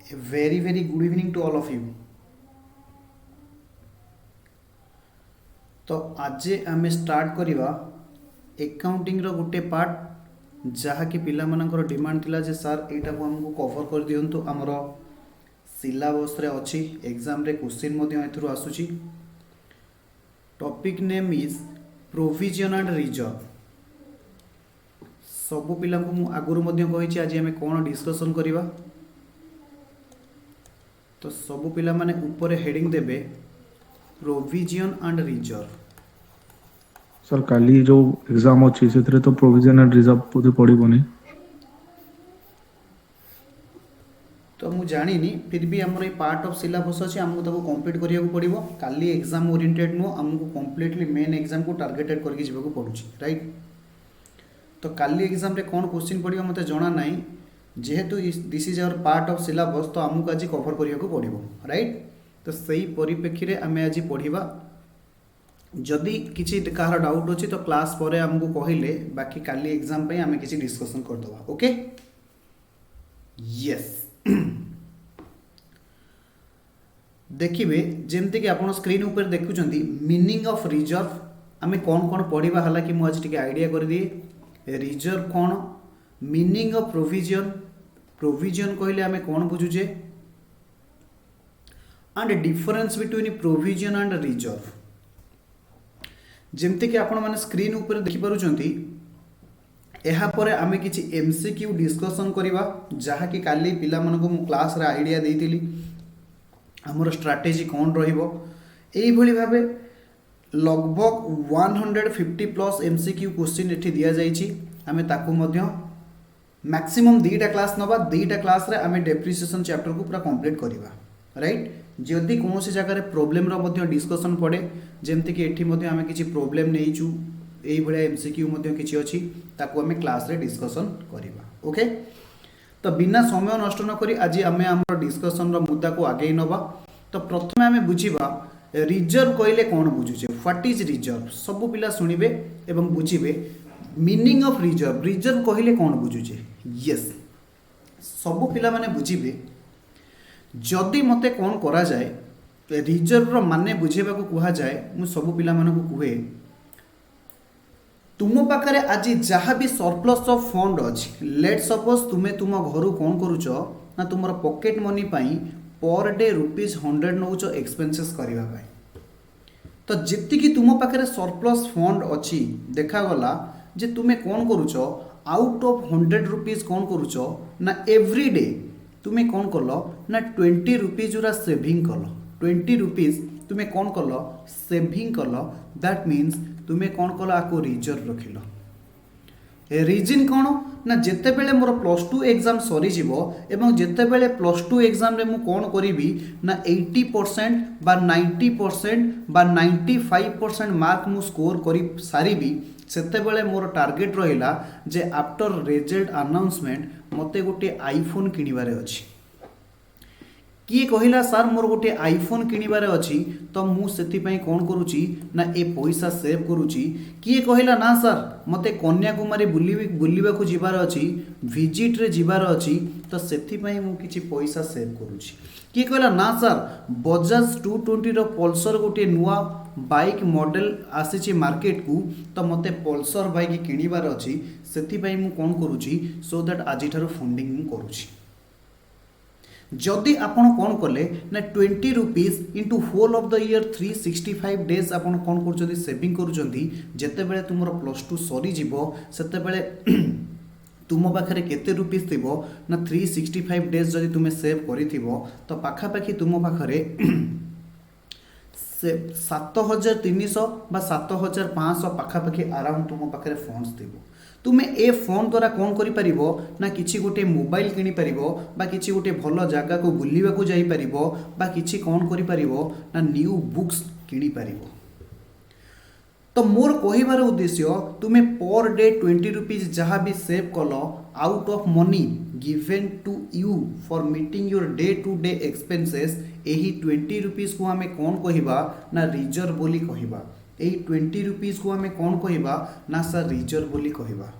A very good evening to all of you. तो आज आम स्टार्ट करवा एकाउंटिंग रो गोटे पार्ट जहाँकि पिला मानकर डिमांड थिला जे सर एटा को हमको कवर कर दियंतु हमर सिलेबस रे अछि एग्जाम रे क्वेश्चन मध्य एथुर आसुची। Topic name is provision and reserve. सबु पिला को मु आगुरु मध्य कहिछि आज हमें कोन डिस्कशन करबा। तो सबु पिला माने ऊपर हेडिंग देबे प्रोविजन एंड रिजर्व। सर काली जो एग्जाम अच्छी से तो प्रोविजन एंड रिजर्व बोधे पड़ोनी। तो मु जानी फिर भी आमर ये पार्ट ऑफ सिलेबस अच्छे आमको ताको कंप्लीट करिया को पड़िबो। काली एग्जाम ओरिएंटेड नो आमको कंप्लीटली मेन एग्जाम को टारगेटेड करके जीवा पड़ुछि राइट। तो काली एग्जाम रे कौन क्वेश्चन पड़िबो मते जणा नाही जेहेतु this is our part of syllabus तो आमको आज कवर करिया को पड़िबो राइट। तो सही परिप्रेक्षी रे आमे आज पढ़िबा। जदि किसी कहार डाउट अच्छी तो क्लास पर आमको कहले बाकी काली एग्जाम पे आमे किसी डिस्कशन कर दवा ओके यस। देखिए जमती कि आप स्क्रीन ऊपर देखुंत मीनिंग ऑफ रिजर्व आमे कौन कौन पढ़ा है कि मुझे टिके आइडिया कर दिए। रिजर्व कौन, मीनिंग ऑफ प्रोविजन, प्रोविजन कहले आमे कौन बुझुचे and difference between provision and reserve. जमती कि आपण माने स्क्रीन ऊपर देखि पारुचंती एहा परे आमे किछि एमसीक्यू डिस्कशन करिवा जहा कि काली पिला मानको मु क्लास रे आइडिया देइतिली हमर स्ट्रैटेजी कोन रहिबो। एई भली भाबे लगभग 150 प्लस एमसीक्यू क्वेश्चन एठी दिया जाइछि। आमे ताकू मध्य मैक्सिमम 2टा क्लास नबा 2टा क्लास रे आमे डेप्रिसिएशन चैप्टर को पूरा कंप्लीट करिवा राइट। जदि कौन सी जगह प्रोब्लेम रो डिस्कशन पड़े जमती कि एठी मध्य आमे किछि प्रोब्लेम नेइचु एई भलिया एमसीक्यू मध्य किछि अछि ताकू आमे क्लास रे डिस्कशन करिवा ओके। तो बिना समय नष्ट न करी आज आमे हमर डिस्कशन रो मुद्दा को आगे नबा। तो प्रथमे आमे बुझिबा रिजर्व कहले कोन बुझुचे व्हाट इज रिजर्व। सब पिला सुनिबे एवं बुझिबे मीनिंग ऑफ रिजर्व। रिजर्व कहले कोन बुझुचे यस सब पिला माने बुझिबे। जदि मते कौन करा जाए रिजर्व रो माने बुझेबा को कहा जाए मु सब पिला माने को कुहे तुम पाखरे आज जहाँ भी सरप्लस ऑफ फंड अच्छी लेट सपोज तुमे तुम घर कौन करुच ना तुम पॉकेट मनी पाई पर डे ₹100 नौच एक्सपेंसेस करबा पाई। तो जितकी तुम पाखरे सरप्लस फंड अच्छी देखागला जे तुमे कौन करुच आउट ऑफ ₹100 कौन करुच ना एवरी डे तुम्हें कौन कल ना ₹20 जोरा सेविंग कल। ₹20 तुम्हें कौन कल सेविंग कल दैट मीन्स तुम्हें कौन कल आपको रिजर्व रखिल। रीजन कौन ना जिते बेले मोर +2 एग्जाम सरी जीवो एवं जिते बेले +2 एग्जाम रे मु कौन करी ना 80% बा 90% बा 95% मार्क मु स्कोर करी सारी सेते बेले मोर टार्गेट रहिला जे आफ्टर रिजल्ट अनाउंसमेंट मते गोटे आईफोन किनिबारे अछि। किए कहिला सर मोर गोटे आईफोन किनिबारे अछि तो मु सेति पई कोन करूची ना ए पैसा सेव करूची। किए कहिला ना सर मते कन्याकुमारी बुलिबा को जिबार अछि विजिट रे जिबार अछि तो सेति पई मु किछि पैसा सेव करूची। किए कहिला ना सर बजाज 220 रो पल्सर गोटे नुआ बाइक मॉडल आसीची मार्केट को तो मते पल्सर बाइक किनिबार अछि सेति पई मु कोन करूची सो दैट आजि थारो फंडिंग मु करूची। जदि आपण कौन कले ना ₹20 into whole of the year 365 days आपण कौन कर सेविंग करुँच जिते बेले तुमर +2 सरी जीवो सेते बेले तुम पाखे केते रुपीस थी ना 365 डेज जदि तुम्हें सेव करिथिबो तो पाखापाखि तुम पाखे 7300 बा 7500 पाखापाखि अराउंड तुम पाखे फंड्स थी। तुम्हें ए फोन द्वारा कौन करि परिबो ना किछि गोटे मोबाइल किनि परिबो बा किछि गोटे भलो जगह को बुलिबा को जाई परिबो बा किछि कौन करि परिबो ना न्यू बुक्स किनि परिबो। तो मोर कहिबार उद्देश्य तुम्हें पर डे ₹20 जहाँ भी सेव कल out of money given to you for meeting your day to day expenses यही ₹20 को आमे कौन कहिबा ना रिजर्व बोली कहिबा। यही ₹20 को आमे कौन कहिबा ना सर रिजर्व बोली कहिबा।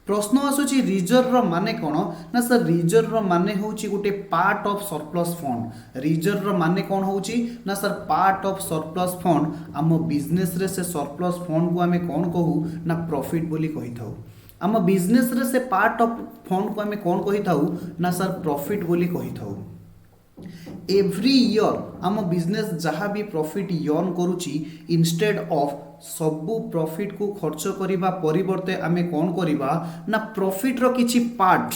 प्रश्न आसुची रिजर्व रो माने कोन ना सर रिजर्व रो माने होची गोटे part of surplus fund reserve रो माने कोन होची ना sir part of surplus fund आम बिजनेस रे से सरप्लस फंड को आमे कोन कहू ना प्रॉफिट बोली कहि थाउ आम बिजनेस रे से पार्ट ऑफ फंड को आमे कोन कहि थाउ ना सर प्रॉफिट बोली कहि थाउ एवरी ईयर आम बिजनेस जहाँ भी प्रॉफिट यर्न करुची इंस्टेड ऑफ सबू प्रॉफिट को खर्च करिबा परिवर्ते आमे कोन करिबा ना प्रॉफिट रो किछि पार्ट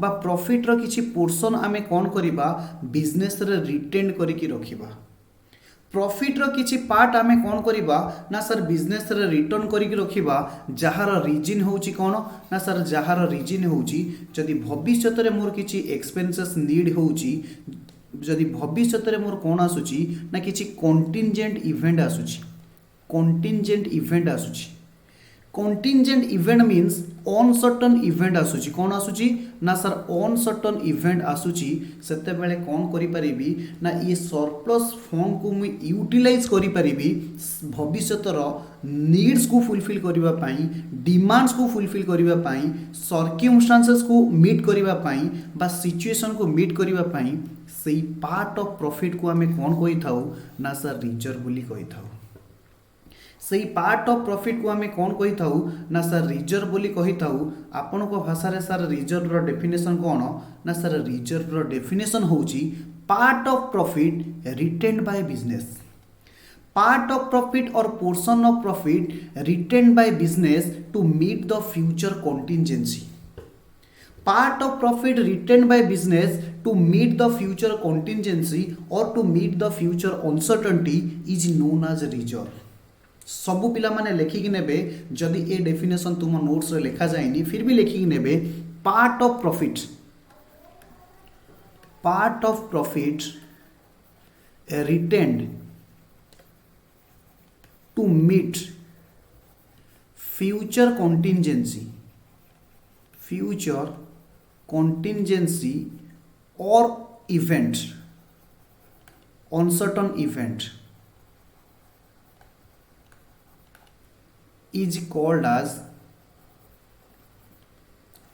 बा प्रॉफिट रो किछि पोर्शन आमे कोन करिबा बिजनेस रे रिटेन करिकि रखिबा प्रॉफिट रो किछि पार्ट आमे कोन करिबा ना सर बिजनेस रे रिटर्न करिकि रखिबा जहार रीजन होउची कोन ना सर जहार रीजन होउची जदि भविष्यत रे मोर किछि एक्सपेंसेस नीड होउची जदि भविष्यत रे मोर कोन आसुची ना किछि कंटिजेंट इवेंट आसुची contingent event means uncertain event आसुची कोन आसुची ना सर अनसर्टन इवेंट आसुची सेते बेले कोन करि परिबी ना ये सरप्लस फंड को मु यूटिलाइज करि परिबी भविष्यतर नीड्स को फुलफिल करिबा पई डिमांड्स को फुलफिल करिबा पई सर्कमस्टेंसेस को मीट करिबा पई बा सिचुएशन को मीट करिबा पई सेही पार्ट ऑफ प्रॉफिट को हमें कोन कहि थाउ ना सर रिजर्व बोली कहि थाउ सही पार्ट ऑफ प्रॉफिट को हमें कौन कही थाउ ना सर रिजर्व बोली कही थाउ आपण को भाषा रे सर रिजर्व रो डेफिनेशन कोन ना सर रिजर्व रो डेफिनेशन होची part of profit retained by business part of profit or portion of profit retained by business to meet the future contingency part of profit retained by business to meet the future contingency or to meet the future uncertainty is known as reserve सबु पिला माने लेखिकी नेबे जदि a definition तुम notes रे लिखा जायनी फिर भी लेखिकी नेबे part of profit retained to meet future contingency or event uncertain event is called as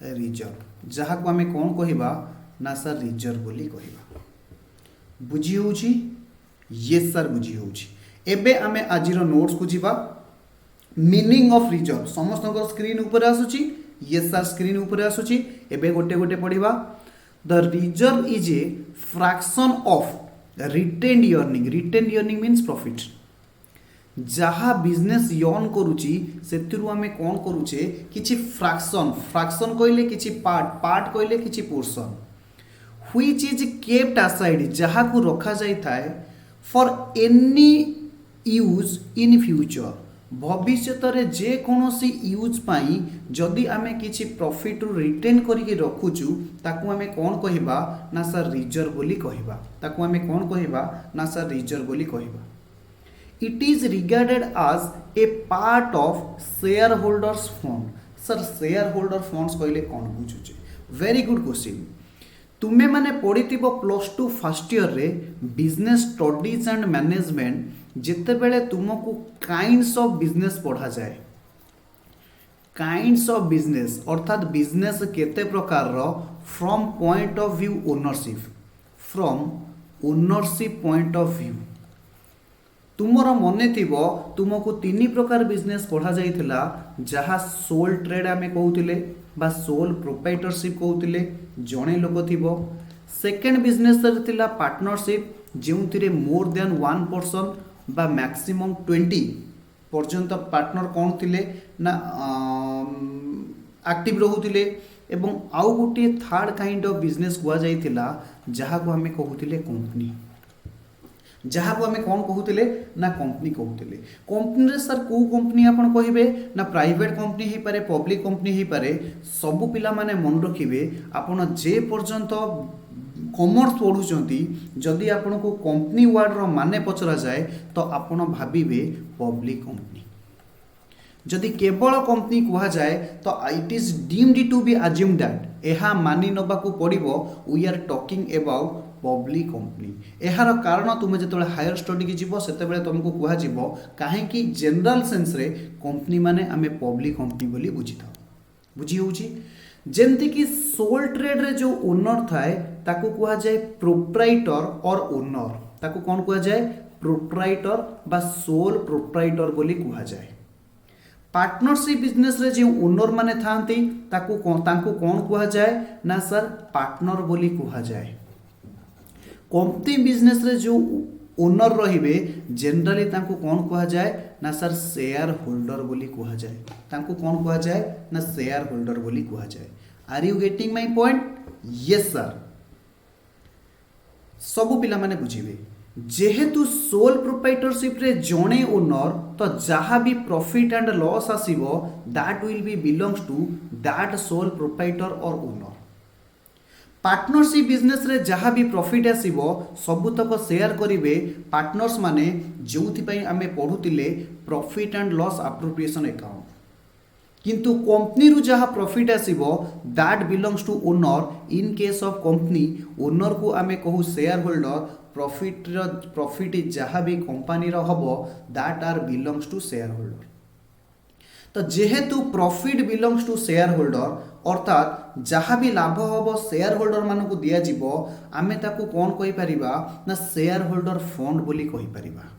reserve जहाँ को आमे कौन कहिबा ना सर रिजर्व बोली कहिबा बुझी होउची यस सर बुझी होउची एबे आमे आजिरो नोट्स को जिबा मीनिंग ऑफ रिजर्व समस्त को स्क्रीन ऊपर आसुची यस सर स्क्रीन ऊपर आसुची एबे गोटे गोटे पढिबा the reserve is a fraction of retained earning means profit जहाँ बिजनेस यर्न करुची सेतिरु आमे कोन करूचे किछि फ्रैक्शन कहले किछि पार्ट कहले किछि portion which is kept aside जहाँ को रखा जाई थाए for any use in future भविष्यत रे जे कोनोसी यूज पाई जदि आमे किछि प्रॉफिट रु रिटेन करिके रखुचु ताकू आमे कोन कहिबा ना सर रिजर्व बोली कहिबा ताकू आमे कोन कहिबा ना सर रिजर्व बोली कहिबा it is regarded as a part of shareholders fund sir shareholder funds कहले कोन बुझुचे वेरी गुड क्वेश्चन तुमे माने पढ़िथिबो +2 फर्स्ट ईयर रे बिजनेस स्टडीज एंड मैनेजमेंट जिते बेले तुमको काइंड्स ऑफ बिजनेस पढ़ा जाए काइंड्स ऑफ बिजनेस अर्थात बिजनेस केते प्रकार रो from point of view ownership point of view तुमर मने थिबो तुमको 3 प्रकार बिजनेस पढ़ा जाइथिला जहाँ सोल ट्रेड आमे कहउतिले बा सोल प्रोप्राइटरशिप कहउतिले जणे लोक थिबो सेकंड बिजनेस रे थिला पार्टनरशिप जेउथिरे मोर देन 1 पर्सन बा मैक्सिमम 20 पर्यंत पार्टनर कौन थिले ना एक्टिव रहउतिले एवं आउ गोटे थर्ड काइंड ऑफ बिजनेस हुआ जाइथिला जहाँ को हमें कहउतिले कंपनी जहाँ को हमें कौन कहउतिले ना कंपनी कहउतिले कंपनी रे सर को कंपनी आपण कहिबे ना प्राइवेट कंपनी ही पारे पब्लिक कंपनी ही पारे सबु पिला माने मन रखिबे आपण जे पर्यंत कॉमर्स पढ़ुचंती जदि आपण को कंपनी वर्ड रो माने पचरा जाए तो आपण भाबिबे पब्लिक कंपनी जदि केवल कंपनी कुहा जाए तो it is deemed to be assume that एहा मानि नबा को पड़िबो we are talking about public company. यार कारण तुम्हें जो हायर स्टडी की जीव से तुमको कह कहीं जनरल सेन्स रे कंपनी माने आम पब्लिक कंपनी बोली बुझी था बुझी होची। जेमती कि सोल ट्रेड रे जो ओनर थाए ताकू कहा जाए प्रोप्राइटर और ओनर, ताकू कौन कहा जाए प्रोप्राइटर बा सोल प्रोप्राइटर बोली कहा जाए। पार्टनरशिप बिजनेस रे जो ओनर माने थांती ताकू कौन कहा जाए ना सर पार्टनर बोली कहा जाए। कंपनी बिजनेस रे जो ओनर रहिबे जनरली तांको कौन कहा जाए ना सर शेयर होल्डर बोली कहा जाए। तांको कौन कहा जाए ना शेयर होल्डर बोली कहा जाए। Are you getting my point? Yes sir. सबु पिला माने बुझिबे जेहेतु सोल प्रोप्राइटरशिप रे जणे ओनर तो जहाँ भी प्रॉफिट एंड लॉस आसीबो that will be belongs to that sole proprietor or owner. Partnership business रे जहाँ भी प्रॉफिट आसीबो सबुतक शेयर करिवे पार्टनर्स माने जोथि आमे पढ़ुतिले profit and loss appropriation account. किंतु कंपनी रु जहाँ प्रॉफिट आसीबो that belongs to owner. In case of company owner को आमे कहू शेयर होल्डर। प्रॉफिट जहाँ भी कंपनी रो हबो that are belongs to share holder. तो जेहेतु profit belongs to share holder अर्थात जहाँ भी लाभ हम शेयर होल्डर मान को दिया जीवो आमे ताकू कौन कहि परिबा ना शेयर होल्डर फंड बोली कहि परिबा।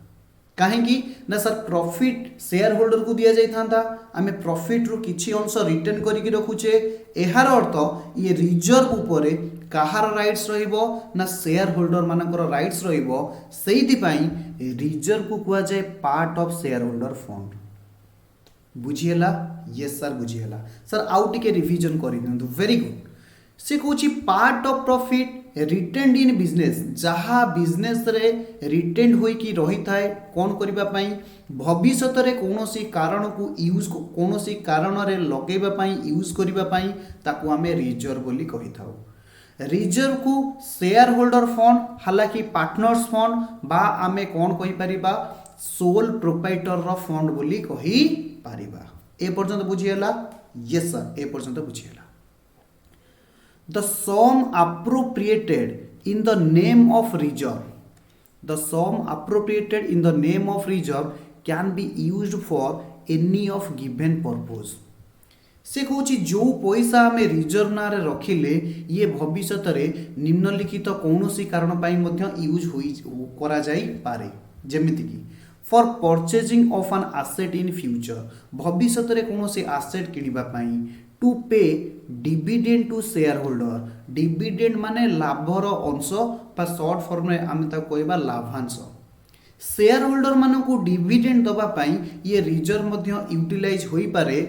कहीं ना सर प्रॉफिट शेयर होल्डर को दिया जाई थांता आमे प्रॉफिट रो किछि अंश रिटर्न करिक रखुचे। एहार अर्थ ये रिजर्व उपरे कहार राइट्स रहिबो ना शेयर होल्डर मानकर राइट्स रहिबो। सेहिति पई रिजर्व को कुआ जाए part of shareholder fund. बुझीला? यस सर बुझीला। सर आउ टिके रिवीजन करि दियंतु। Very good. से कहूची part of profit retained in business जहाँ बिजनेस रे रिटेन्ड होई कि रही थाए कौन करिबा पई भविष्यत रे कोनोसी कारण को यूज कोनोसी कारण रे लगेबा पई यूज करिबा पई ताकू आमे रिजर्व बोली कहि थाउ। रिजर्व को शेयर होल्डर फंड हालांकि पार्टनर्स फंड बा आमे कौन कहि परिबा सोल प्रोप्राइटर रो फंड बोली कहि परिबा। ए पर्यंत बुझियला? यस सर ए पर्यंत बुझियला। The sum appropriated in the name of reserve, the sum appropriated in the name of reserve can be used for any of given purpose। से कहूँ जो पैसा आम रिजर्व ना रखिले ये भविष्य रे निम्नलिखित कौनसी कारण पाई मध्य यूज करा जाई पारे। जेमिति कि for purchasing of an asset in future भविष्य रे कौनसी एसेट किनिबा पाई। To pay dividend to share holder dividend माने लाभर अंश बा शॉर्ट फॉर्म में आम कहबा लाभांश। शेयर होल्डर मान को डिविडेंड दबा पाई ये रिजर्व मध्य यूटिलाइज होई पारे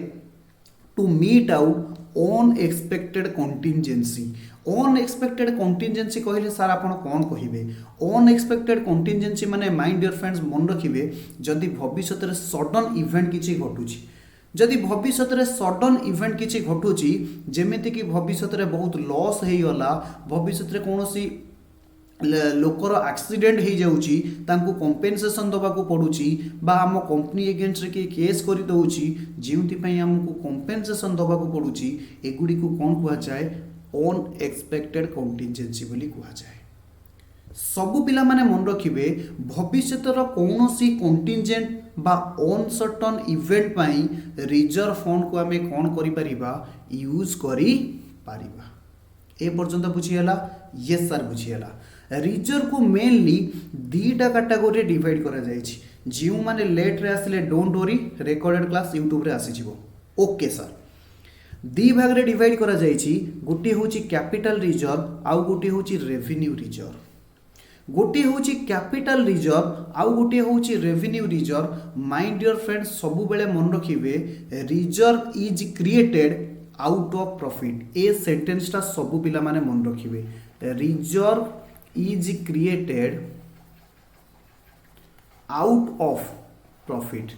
to meet out unexpected contingency. Unexpected contingency कहले सार आपण कौन कहिबे? अनएक्सपेक्टेड कंटिजेंसी माने माइंड डियर फ्रेंड्स मन रखिबे जदि भविष्य रे सडन इवेंट किछि घटुछि जदि भविष्य रे सडन इवेंट किछि घटुछि जेमिति कि भविष्य रे बहुत लॉस हेई गला भविष्य रे कोनोसी लोकर एक्सीडेंट हो जाउची तांको कंपेनसेशन दबाको पड़ुची बा आम कंपनी एगेंस्ट रे केस करि दउची जेउति पई हमको कंपेनसेशन दबाको पड़ुची एगुडी को कोन कुआ जाए अनएक्सपेक्टेड कंटिजेंसी बोली कुआ जाए। सबु पिला माने मन रखिबे भविष्यतर कौनसी कंटिजेंट बा अनसर्टन इवेंट पाई रिजर्व फंड को आमे कोन करि परिबा यूज करि परिबा। ए पर्यंत बुझियला? यस सर बुझियला। रिजर्व को मेनली दीटा कैटेगरी डिवाइड करा जायछि। जिउ माने लेट रे आसिले don't worry recorded class YouTube रे आसी जिवो। Okay sir. दी भाग रे डिवाइड करा जायछि। गोटी होछि कैपिटल रिजर्व आउ गोटी होछि रेवेन्यू रिजर्व। गोटे हूँ कैपिटल रिजर्व आउ गोटे हूँ revenue reserve. My dear friends सबु बेले मन रखिबे reserve is created out of profit. ए सेंटेंस टा सबु पिला माने मन रखिबे reserve is created out of profit.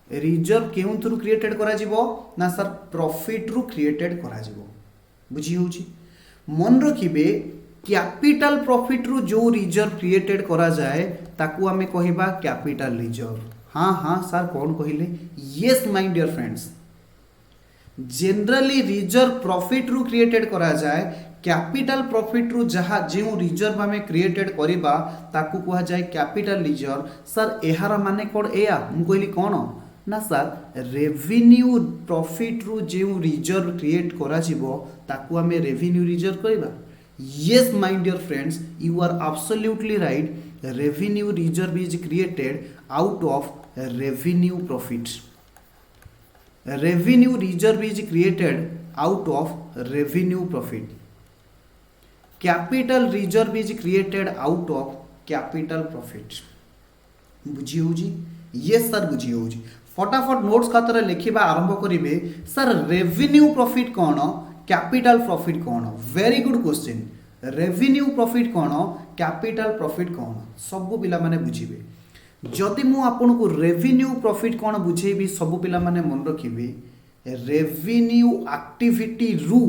Reserve केउं थ्रू क्रिएटेड करा जिवो ना सर प्रॉफिट रु क्रिएटेड करा जिवो। बुझी होउची? मन रखिबे कैपिटल प्रॉफिट रु जो रिजर्व क्रिएटेड करा जाए ताकू आमे कहिबा कैपिटल रिजर्व। हाँ हाँ सर कौन कहिले? Yes my dear friends generally reserve profit रु क्रिएटेड करा जाए कैपिटल प्रॉफिट रु जहा जो रिजर्व आम क्रिएटेड करबा ताकू कहा जाए कैपिटल रिजर्व। सर एहार माने कोड एया मु कहली कोन ना सर रेवेन्यू प्रॉफिट रु जो रिजर्व क्रिएट करा जिवो ताकू आम रेवेन्यू रिजर्व करबा। Yes my dear friends, you are absolutely right. Revenue reserve is created out of revenue profit. Revenue reserve is created out of revenue profit. Capital reserve is created out of capital profit. बुझी होजी? Yes sir बुझी होजी। फटाफट notes खातर लिखिबा आरंभ करिवे। Sir revenue profit कौन, capital profit कौन? Very good question. Revenue profit कौन, कैपिटल प्रॉफिट कौन? सब पिला माने बुझिबे। जदि मु आपन को रेवेन्यू प्रॉफिट कौन बुझेबी सब पिला माने मन रखिबे। रेवेन्यू एक्टिविटी रु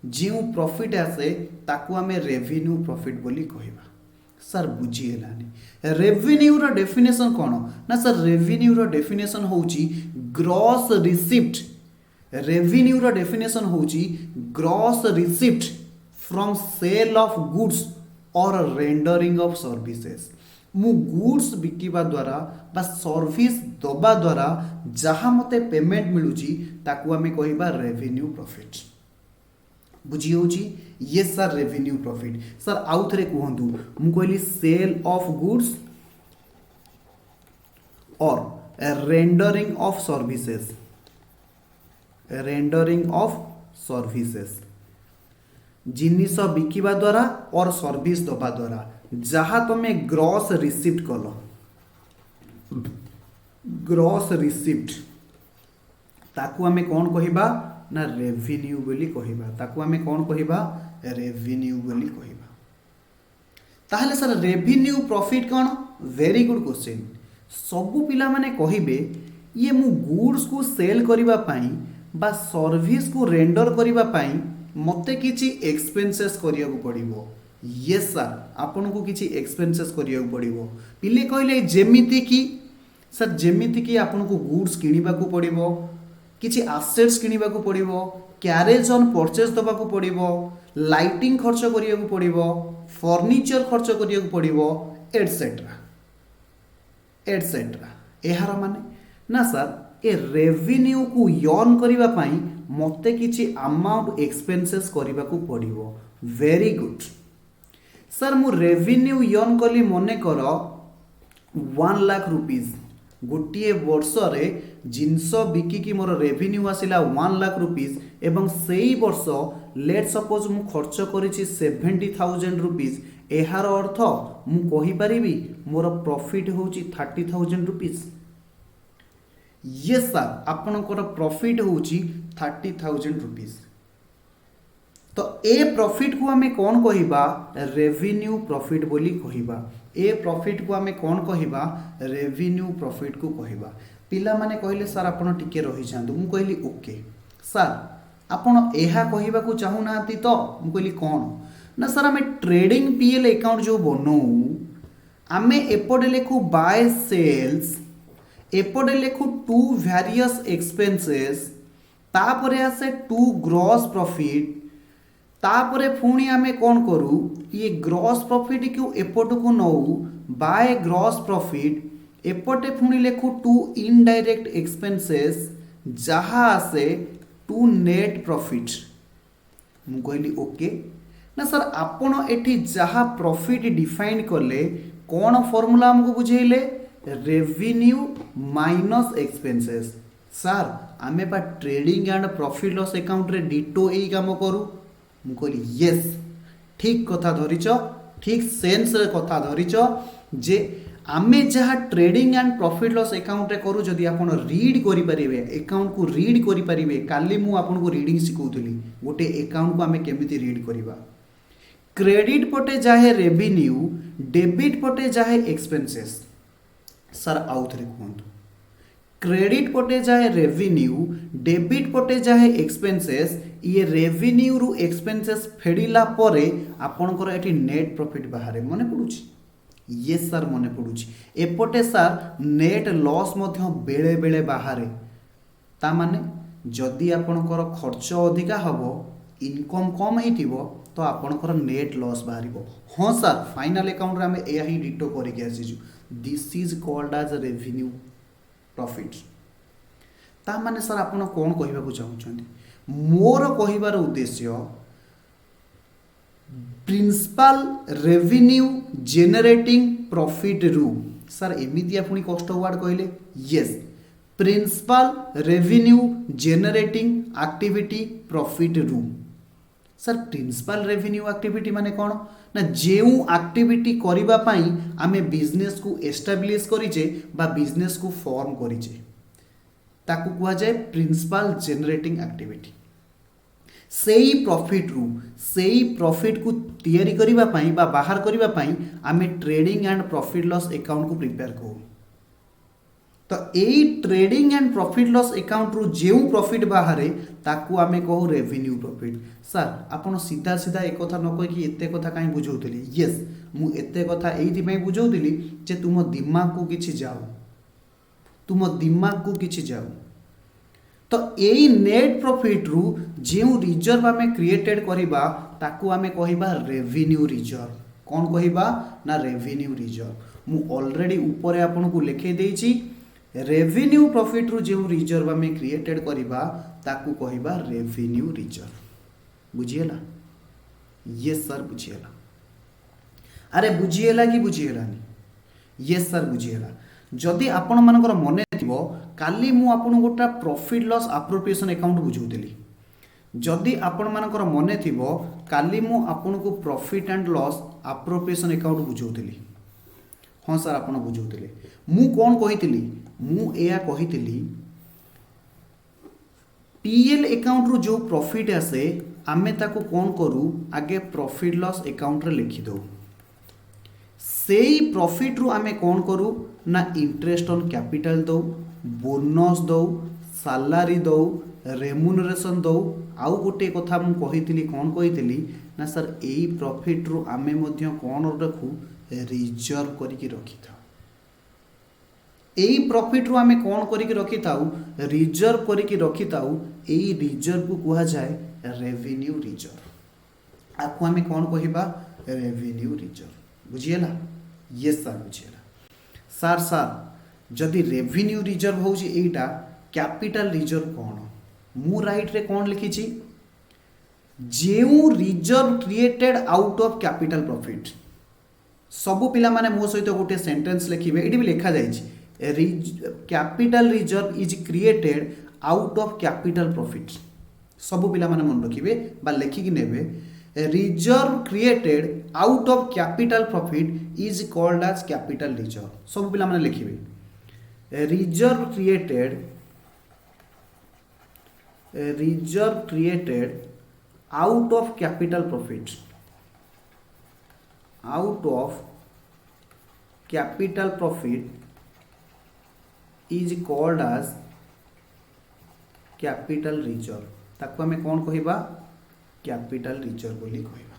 जो प्रॉफिट आसे ताकू आमे रेवेन्यू प्रॉफिट बोली कहबा। सर बुझी हेलानी रेवेन्यू रो डेफिनेशन कौन ना सर रेवेन्यू रो डेफिनेशन होची ग्रॉस रिसिप्ट। रेवेन्यू रो डेफिनेशन होची gross receipt from sale of goods और रेंडरिंग ऑफ सर्विसेज। मु गुड्स बिकिबा द्वारा बा सर्विस दबा द्वारा जहाँ मते पेमेंट मिलुची ताकू आमे कहबा रेवेन्यू प्रॉफिट। बुझी होची? Yes sir revenue profit. Sir आउ थरे कहंतु मु कहली सेल ऑफ गुड्स और rendering of services. Rendering of services जिनिस बिकिबा द्वारा और सर्विस दबा द्वारा जहाँ तुम ग्रॉस रिसिप्ट कल। ग्रॉस रिसिप्ट ताकू आमे कौन कहिबा ना रेवेन्यू बोली कहिबा। ताकू आमे कौन कहिबा रेवेन्यू बोली कहिबा। ताहले सर रेवेन्यू प्रॉफिट कौन? Very good question. सबु पिला माने कहिबे ये मु गुड्स को सेल करिबा पई बा सर्विस को रेंडर करिबा पई मते किछि एक्सपेंसेस करियाको पड़िबो। यस सर आपन को किछि एक्सपेंसेस करियाको पड़िबो। पिले कहले जेमिति कि सर जेमिति कि आपन को गुड्स किनिबा को पड़िबो, किछि एसेट्स किनिबा को पड़िबो, कैरेज ऑन परचेज दबा को पड़िबो, लाइटिंग खर्च करिया को पड़िबो, फर्नीचर खर्च करिया को पड़िबो एटसेट्रा एटसेट्रा। एहार माने ना सर ए रेवेन्यू को यर्न करिबा पई मते किछि अमाउंट एक्सपेंसेस करिबा को पड़िबो। वेरी गुड सर मु रेवेन्यू यर्न कली मने कर 1 लाख रुपीज गोटे वर्ष रे जिनस बिकिकी मोर रेवेन्यू आसिला 1 लाख रुपीज एवं सेई वर्ष लेट सपोज मु खर्च करिछि 70,000 रुपीज। एहार अर्थ मु कहि परिबी मोर प्रॉफिट होची 30,000 रुपीज। यस सर आपनकर प्रॉफिट होची 30,000 रुपीज। तो ए प्रॉफिट को हमें कौन कहिबा रेवेन्यू प्रॉफिट बोली कहिबा। ए प्रॉफिट को हमें कौन कहिबा रेवेन्यू प्रॉफिट को कहिबा। पिला माने कहले सर आपण टिके रहि जांतु। मु कहली ओके सर आपण एहा कहिबा को चाहू नाती तो मु कहली कोन ना सर हमें ट्रेडिंग पीएल अकाउंट जो बनो आमे एपडे लेखु बाय सेल्स एपडे लेखु टू वेरियस एक्सपेंसेस तापरे आसे टू ग्रॉस प्रॉफिट तापरे पुणी आमे कौन करू ये ग्रॉस प्रॉफिट को एपट को नौ बाय ग्रॉस प्रॉफिट एपटे पुणी लेखु टू इनडायरेक्ट एक्सपेंसेस जहाँ आसे टू नेट प्रॉफिट। मु कहली ओके ना सर आपण एठी जहाँ प्रॉफिट डिफाइन कले कौन फॉर्मूला हमको बुझेले रेवेन्यू माइनस एक्सपेंसेस। सर आमे बा trading and profit loss account रे डिटो एई काम करू। मु कहली यस ठीक कथा धरिच ठीक सेंस रे कथा धरिच जे आमे जहाँ trading and profit loss account रे करू जदि आपण रीड करि परिबे अकाउंट को रीड करि परिबे। काली मु आपण को रीडिंग सिखौतली गोटे अकाउंट को आमे केमिति रीड करिबा। क्रेडिट पटे जाहे रेवेन्यू डेबिट पटे जाहे एक्सपेंसेस। सर आउ थरे कहंतु क्रेडिट पटे जाए रेवेन्यू डेबिट पटे जाए एक्सपेंसेस। ये रेवेन्यू रु एक्सपेंसेस फेडिला परे आपनकर एटी नेट प्रॉफिट बाहर मने पडुची। यस सर मने पडुची। एपटे सर नेट लॉस मध्य बेले बेले बाहर ता माने जदि आपनकर खर्च अधिका हबो इनकम कम हेतिबो तो आपणकर नेट लॉस बाहर। हाँ सर फाइनल अकाउंट रे आमे एया ही डिटो करके आसीजु this is called as revenue profit. ता माने सर आपण कोन कहबा को चाहुछंती मोर कहबार उद्देश्य प्रिंसिपल रेवेन्यू जेनरेटिंग प्रॉफिट रु सर एमिति आपुनी कष्ट वर्ड कहले yes principal revenue generating activity profit रु सर प्रिंसिपल रेवेन्यू एक्टिविटी माने कौन ना जेउ एक्टिविटी करिबा पई आमे बिजनेस को एस्टाब्लिश करिजे बा बिजनेस को फॉर्म करिजे ताकू कुआ जाए प्रिंसिपल जेनरेटिंग एक्टिविटी सेई प्रॉफिट को तैयारी करिबा पई बा बाहर करिबा पई आमे trading and profit loss account को प्रिपेयर करू। तो एई trading and profit loss account रु जेउ प्रॉफिट बाहरे ताकू आमे कहू रेवेन्यू प्रॉफिट। सर आपण सीधा सीधा एक कथा न कहि कि एते कथा काई बुझौतली यस मु एते कथा एइथि पई बुझौतली जे तुम दिमाग को किछि जाऊ तो एई नेट प्रॉफिट रु जेउ रिजर्व आमे क्रिएटेड करिबा ताकू आमे कहिबा रेवेन्यू रिजर्व। कोन कहिबा ना रेवेन्यू रिजर्व। मु ऑलरेडी ऊपर आपन को लिखे देइछि रेवेन्यू प्रॉफिट रु जेउ रिजर्व आमे क्रिएटेड करिबा ताकू कहिबा रेवेन्यू रिजर्व। बुझिएला यस सर बुझिएला। अरे बुझिएला कि बुझिएलानी यस सर बुझिएला। जदि आपण मानकर मने थिबो काली मु आपन गोटा प्रॉफिट लॉस एप्रोप्रिएशन अकाउंट बुझौतली जदि आपण मानकर मने थिबो काली मु आपन को profit and loss appropriation account बुझौतली। हाँ सर आपण बुझौतले मु कोन कहितली मु एया कहितली पीएल अकाउंट रु जो प्रॉफिट आसे आमे ताको कोन करू आगे प्रॉफिट लॉस अकाउंट रे लिखि दो सेई प्रॉफिट रु आमे कोन करू ना इंटरेस्ट ऑन कैपिटल दो बोनस दो सैलरी दो रेम्युनरेशन दो आउ गोटे कथा मु कहितली कोन कहितली ना सर एई प्रॉफिट रु आमे मध्य कोन रखू रिजर्व करिकि रखि था एई प्रॉफिट रु आमे कोन करिकि रखि थाउ रिजर्व करिकि रखि थाउ एई रिजर्व को कुहा जाय रेवेन्यू रिजर्व। आकु आमे कोन कहिबा रेवेन्यू रिजर्व। बुझिएला यस सर बुझिएला। सर सर जदि रेवेन्यू रिजर्व होउची एटा कैपिटल रिजर्व कोन मु राइट रे कोन लिखिची जेउ reserve created out of capital profit. सबु पिला माने मो सहित गोटे सेंटेंस लिखिबे एडी भी लिखा जायछि capital reserve is created out of capital profit. सबु पिला माने मन रखिबे बा लेखि कि नेबे reserve created out of capital profit is called as capital reserve. सब पिला माने लिखिबे reserve created out of capital profit is called as capital reserve. ताको हमें कौन कहिबा कैपिटल रिजर्व बोली कहबा।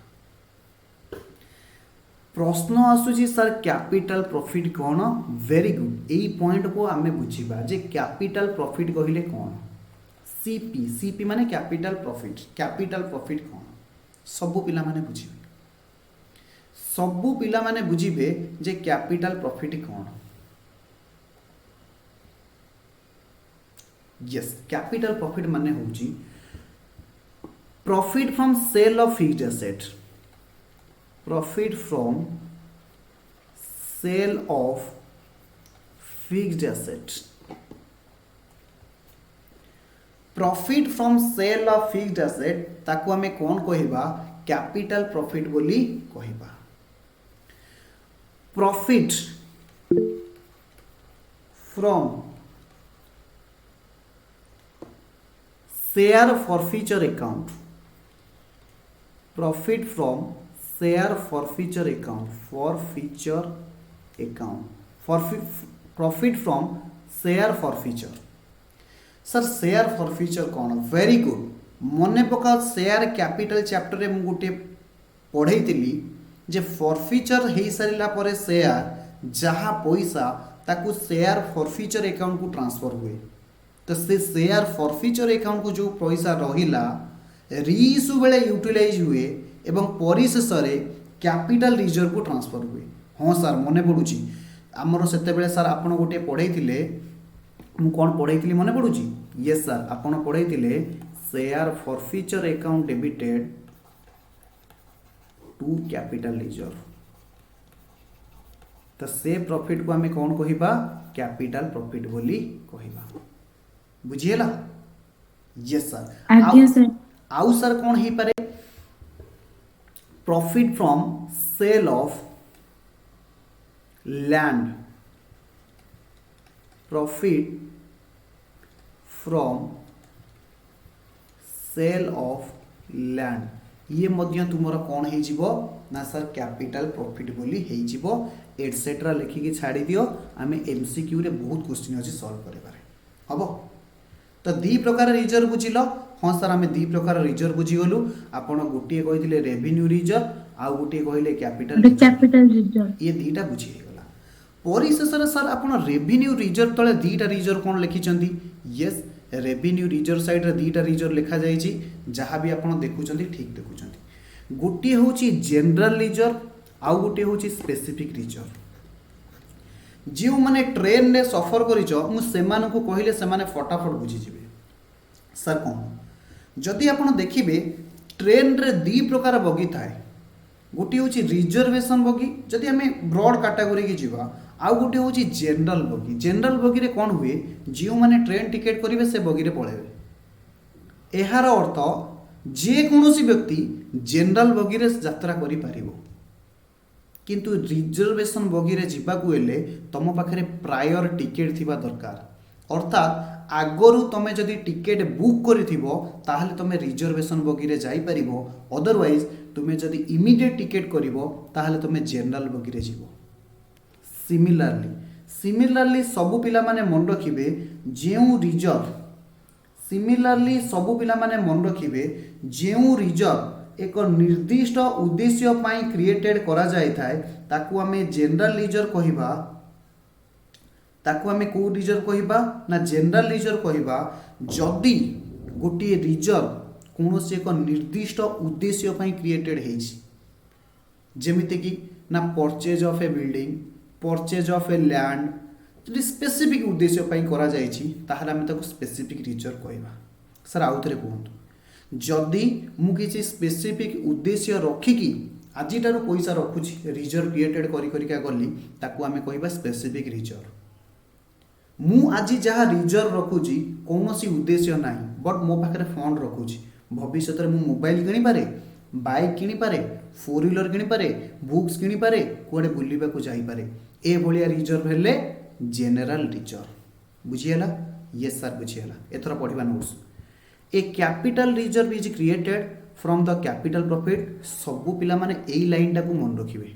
प्रश्न आसुची सर कैपिटल प्रॉफिट कौन वेरी गुड एई पॉइंट को आमे बुझीबा जे कैपिटल प्रॉफिट कहिले कौन सीपी माने कैपिटल प्रॉफिट कौन सबु पिला माने बुझीबे जे कैपिटल प्रॉफिट कौन। यस कैपिटल प्रॉफिट माने होची profit from sale of fixed asset. Profit from sale of fixed asset. Profit from sale of fixed asset ताको हमें कौन कहिबा कैपिटल प्रॉफिट बोली कहिबा। Profit from share forfeiture account. Profit from share forfeiture account profit from share forfeiture. Sir share forfeiture कौन very good मने पका share capital chapter रे मु गोटे पढ़ेइतिली जे फॉरफीचर हे सारिला परे शेयर जहा पैसा ताकू शेयर फॉरफीचर अकाउंट को ट्रांसफर हुए तो से शेयर फॉरफीचर अकाउंट को जो पैसा रहिला रीइश्यू बेले यूटिलाइज हुए एवं परिशेष कैपिटल रिजर्व को ट्रांसफर हुए। हाँ सर मन पड़ुची आमर से सर आपड़ गोटे पढ़े मु कौन पढ़े मन पड़ुची यस सर आपड़ पढ़े share forfeiture account debited to capital reserve. तो से प्रॉफिट को आम कौन कहिबा कैपिटल प्रॉफिट बोली कहिबा बुझीला यस सर। आउ सर कौन ही पारे profit from sale of land profit from sale of land ये मध्य तुमर कौन है जीवो ना सर कैपिटल प्रॉफिट बोली है जीवो एटसेट्रा लिखिकी छाड़ी दियो आम एमसीक्यू रे बहुत क्वेश्चन अच्छी सॉल्व करेबारे हबो। तो दी प्रकार रिजर्व बुझिल हाँ सर आम दी प्रकार रिजर्व बुझीगलु आपण गोटे कही रेवेन्यू रिजर्व आउ गोटे कहले कैपिटल रिजर्व ये दीटा बुझीगला। परिशेष सर आपण रेवेन्यू रिजर्व तले दीटा रिजर्व कौन लिखिचंती यस रेवेन्यू रिजर्व साइड रे दीटा रिजर्व लिखा जाइछि जहाँ भी आपण देखुचंती ठीक देखुचंती गोटे होची जनरल रिजर्व आउ गोटे होची स्पेसिफिक रिजर्व। जो मैंने ट्रेन रे सफर करिछ मु सेमान को कहले सेमाने फटाफट बुझीजिबे सर कौन जदि आपण देखिबे ट्रेन रे दी प्रकार बगी थाए गोटे होची रिजर्वेशन बगी जदि आम ब्रॉड कैटेगरी की जीवा आउ गोटे होची जनरल बगी रे कौन हुए जो मैंने ट्रेन टिकेट करेंगे से बगी रे पळेबे एहार अर्थ जे कौनसी व्यक्ति जनरल बगी रे यात्रा करि पारिबो किंतु रिजर्वेशन बगी रे जीवाकू हेले तुम पाखे प्रायर टिकेट थिबा दरकार अर्थात आगरू तुम जदि टिकेट बुक करिथिबो ताहले तुम रिजर्वेशन बगी रे जाई परिबो अदरवाइज तुम जदि इमीडिएट टिकेट करिवो ताहले तुम जनरल बगी रे जीवो। सिमिलरली सबु पिला माने मन रखिबे जेउ रिजर्व एक निर्दिष्ट उद्देश्य पाई क्रिएटेड करा जाय थाए ताकू आमे जनरल रिजर्व कहिबा ताकू आमे को रिजर्व कहिबा ना जनरल रिजर्व कहिबा जदि गोटे रिजर्व कौनसी एक निर्दिष्ट उद्देश्य पाई क्रिएटेड हेछि जेमिति कि ना purchase of A building purchase of a land जदि स्पेसिफिक उद्देश्य पाई करा जायछि ताहले आमे ताकू स्पेसिफिक रिजर्व कहिबा। सर आउथरे कहंतु जदि मु किसी स्पेसिफिक उद्देश्य रखिकी आजिटार पैसा रखुची रिजर्व क्रिएटेड करिका गली ताकू आमे कहिबा स्पेसिफिक रिजर्व। मु आज जहाँ रिजर्व रखुची कौनसी उद्देश्य नाही बट मो पाखे फंड रखुची भविष्य में मु मोबाइल किनी पारे बाइक किनी पारे फोर व्हीलर किनी पारे बुक्स किनी पारे कुआडे बुलिबा को जाई पारे ए भलिया रिजर्व हेले जनरल रिजर्व बुझियला यस सर बुझियला। एथरा पढ़िबा notes a capital reserve is created from the capital profit सबु पिला माने एई लाइन टाकू मन रखिबे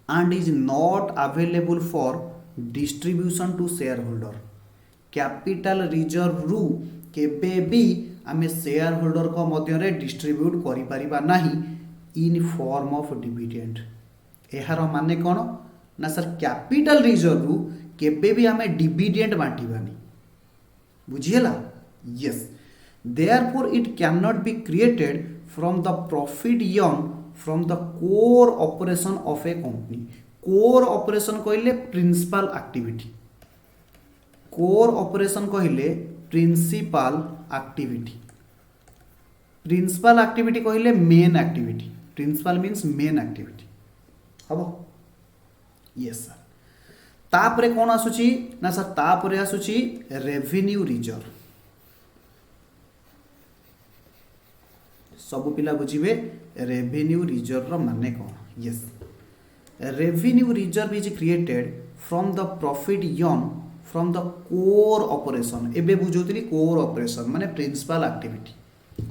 and is not available for distribution to share holder capital reserve रु केबे भी आमे शेयर होल्डर को मध्य रे डिस्ट्रीब्यूट करि परिबा नाही इन फॉर्म ऑफ डिविडेंड। एहार माने कोन ना सर कैपिटल रिजर्व रु केबे भी आमे dividend बांटीबानी बुझियला yes therefore it cannot be created from the profit earned from the core operation of a company। core operation कहले principal activity core operation कहले principal activity कहले main activity principal means main activity हबो yes sir। तापरे कोन आसुची ना sir तापरे आसुची revenue reserve सब पिला बुझे रेवेन्यू रिजर्व माने कौन yes revenue reserve is created from the profit earn from the core operation एबे बुझोतली कोर ऑपरेशन माने principal activity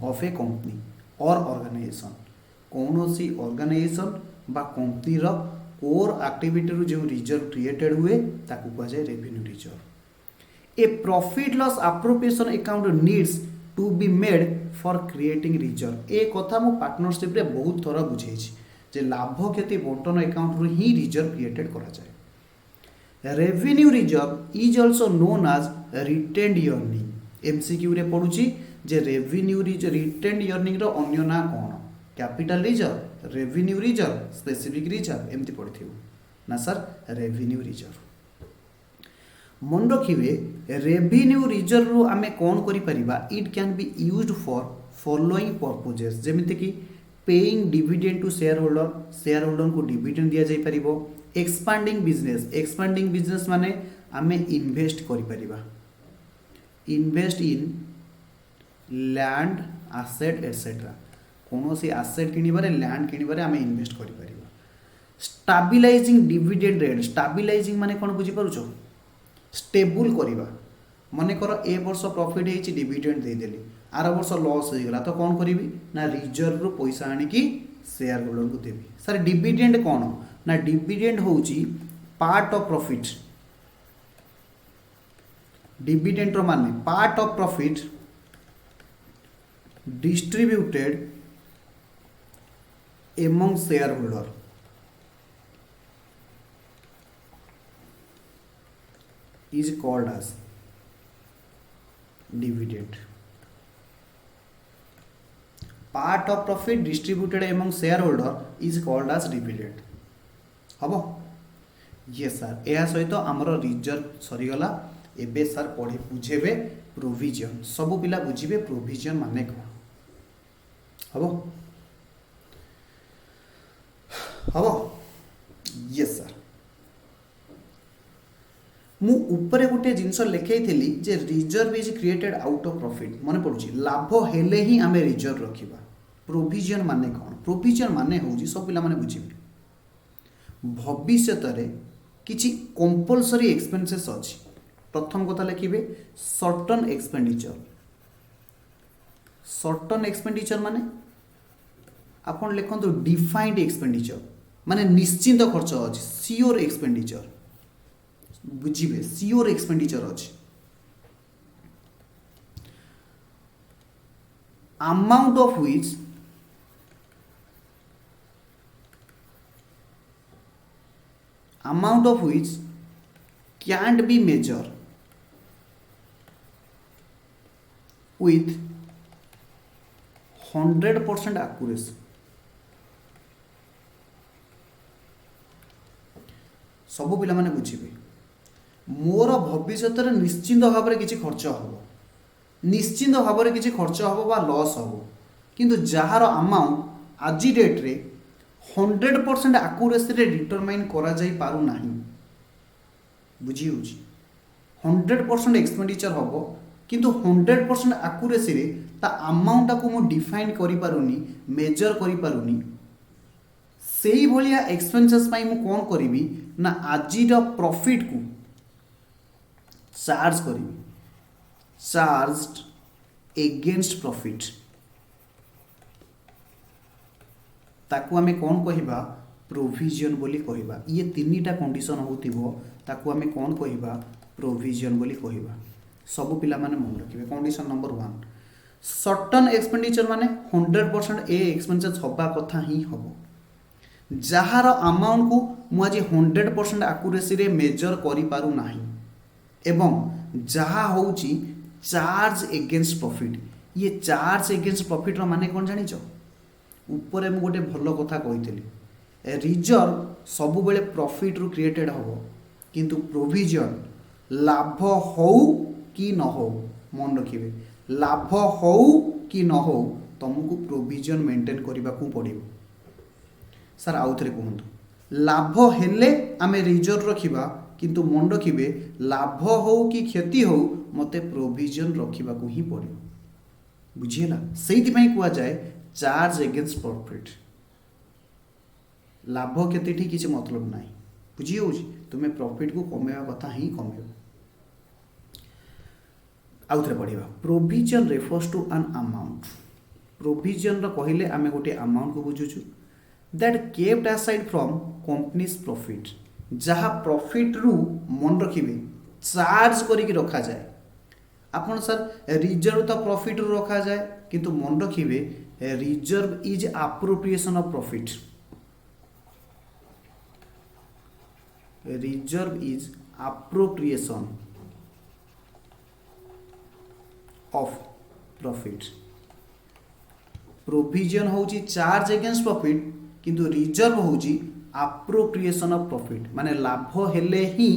of a company और ऑर्गेनाइजेशन कौनसी ऑर्गेनाइजेशन बा कंपनी रो कोर एक्टिविटी रो जो रिजर्व क्रिएटेड हुए ताकू कह जाय revenue reserve. A profit loss appropriation account needs to be made for creating reserve. ए कथा मो पार्टनरशिप रे बहुत थोड़ा बुझे जे लाभ क्षति बंटन अकाउंट रो ही रिजर्व क्रिएटेड करा जाए। Revenue reserve is also known as retained earning MCQ रे पढुची जे रेवेन्यू रिटेन्ड अर्निंग रो अन्य ना कोन capital reserve, revenue reserve, specific reserve एमती पढ़ी ना सर रेवेन्यू रिजर्व। मन रखिए रेवेन्यू रिजर्व रु आमे कौन करि परिबा, it can be used for following purposes जेमिति कि paying dividend to share holder को डिविडेंड दिया जाई परिबो। एक्सपांडिंग बिजनेस माने आमे इन्वेस्ट करि परिबा, invest in land asset etcetera, कौन सी आसेट किनिबारे लैंड किनिबारे आमे इन्वेस्ट करि परिबा। स्टाबिलाइजिंग डिविडेंड रेट, स्टाबिलाइजिंग माने कौन बुझी पारुछो, स्टेबल करिबा। मने कर ए वर्ष प्रॉफिट हेछि डिविडेंड दे देली, आर वर्ष लॉस हो गला तो कौन करिवि ना रिजर्व रो पैसा आनी कि शेयर होल्डर को देबी। सर डिविडेंड कौन ना, डिविडेंड होछि पार्ट ऑफ प्रॉफिट, डिविडेंड रो माने part of profit distributed among share holder is called as dividend. Part of profit distributed among shareholder is called as dividend. हबो yes sir, या सहित हमर रिजर्व सरी गला। एबे सर पढ़ी बुझेबे प्रोविजन, सब पिला बुझिबे प्रोविजन माने कोन। हबो हबो yes sir। मु ऊपर गोटे जिनस लिखई जे reserve is created out of profit, मन पड़ुछि लाभ हेले ही आमे रिजर्व रखिबा। प्रोविजन माने कौन, प्रोविजन माने होउछि सब पिला माने बुझिबे भविष्य रे किछि कंपलसरी एक्सपेंसेस अछि। प्रथम कथा लिखिबे सर्टन एक्सपेंडिचर, सर्टन एक्सपेंडिचर माने आपण लिखंतु डिफाइंड एक्सपेंडिचर माने निश्चित खर्च अछि, सियोर एक्सपेंडिचर बुझिबे सियोर एक्सपेंडिचर अछि। Amount of which can't be measured with 100% accuracy। सब पिला माने बुझिबे मोर भविष्य निश्चिंत भाव में किसी खर्च हम, निश्चिंत भाव में किसी खर्च हम बा लॉस हम, किंतु जार अमाउंट आज डेट्रे 100% आकुरेसी रे डिटरमाइन करा जाई पारु नाही। बुझी होची 100% एक्सपेंडिचर हम किंतु 100% आकुरेसी रे ता अमाउंट को मु डिफाइन करि पारुनी, मेजर करि पारुनी। सेही भलिया एक्सपेंसेस पाई मु कोन करिवि ना आजिर प्रॉफिट को चार्ज करी, चार्ज एगेंस्ट प्रॉफिट ताकू आमे कौन कहिबा प्रोविजन बोली कहिबा। ये तीनटा कंडीशन होतिबो ताकू आमे कौन कहिबा प्रोविजन बोली कहिबा। सब पिला माने मन रखिबे। कंडीशन नंबर 1 सर्टन एक्सपेंडिचर माने 100% ए एक्सपेंसेस होबा कथा ही होबो। जहार अमाउंट को मु आज 100% एक्यूरेसी रे मेजर करि पारु नाही एवं जहा होउची चार्ज एगेंस्ट प्रॉफिट। ये चार्ज एगेंस्ट प्रॉफिट रो माने कोन जानिचो, ऊपर मु गोटे भलो कथा कहितली रिजर्व सब बेले प्रॉफिट रु क्रिएटेड होबो किंतु प्रोविजन लाभ होउ कि न हो, मन रखिबे लाभ होउ कि न हो तुमको प्रोविजन मेंटेन करबा को पड़िबो। सर आउ थरे कहंतु लाभ हेले आमे रिजर्व रखिबा किंतु मन रखिबे लाभ हो कि क्षति हो मते प्रोविजन रखिबा को ही पड़िबो। बुझिएला सेहिति पई कुआ जाए चार्ज एगेंस्ट प्रॉफिट। लाभ क्षति ठीक किसी मतलब नाही। बुझी होउची तुमे प्रॉफिट को कमेवा कथा ही कमेबो। आउ थरे पढ़िबा provision refers to an amount. Provision रो कहिले आमे गोटे अमाउंट को बुझुछु that kept aside from company's profit, जहाँ प्रॉफिट रु मन रखिबे चार्ज करिक रखा जाए। आपन सर रिजर्व तो प्रॉफिट रु रखा जाए किंतु मन रखिबे reserve is appropriation of profit. Reserve is appropriation of profit. Provision होची चार्ज अगेंस्ट प्रॉफिट किंतु रिजर्व होची अप्रोप्रिएशन ऑफ प्रॉफिट माने लाभ हेले ही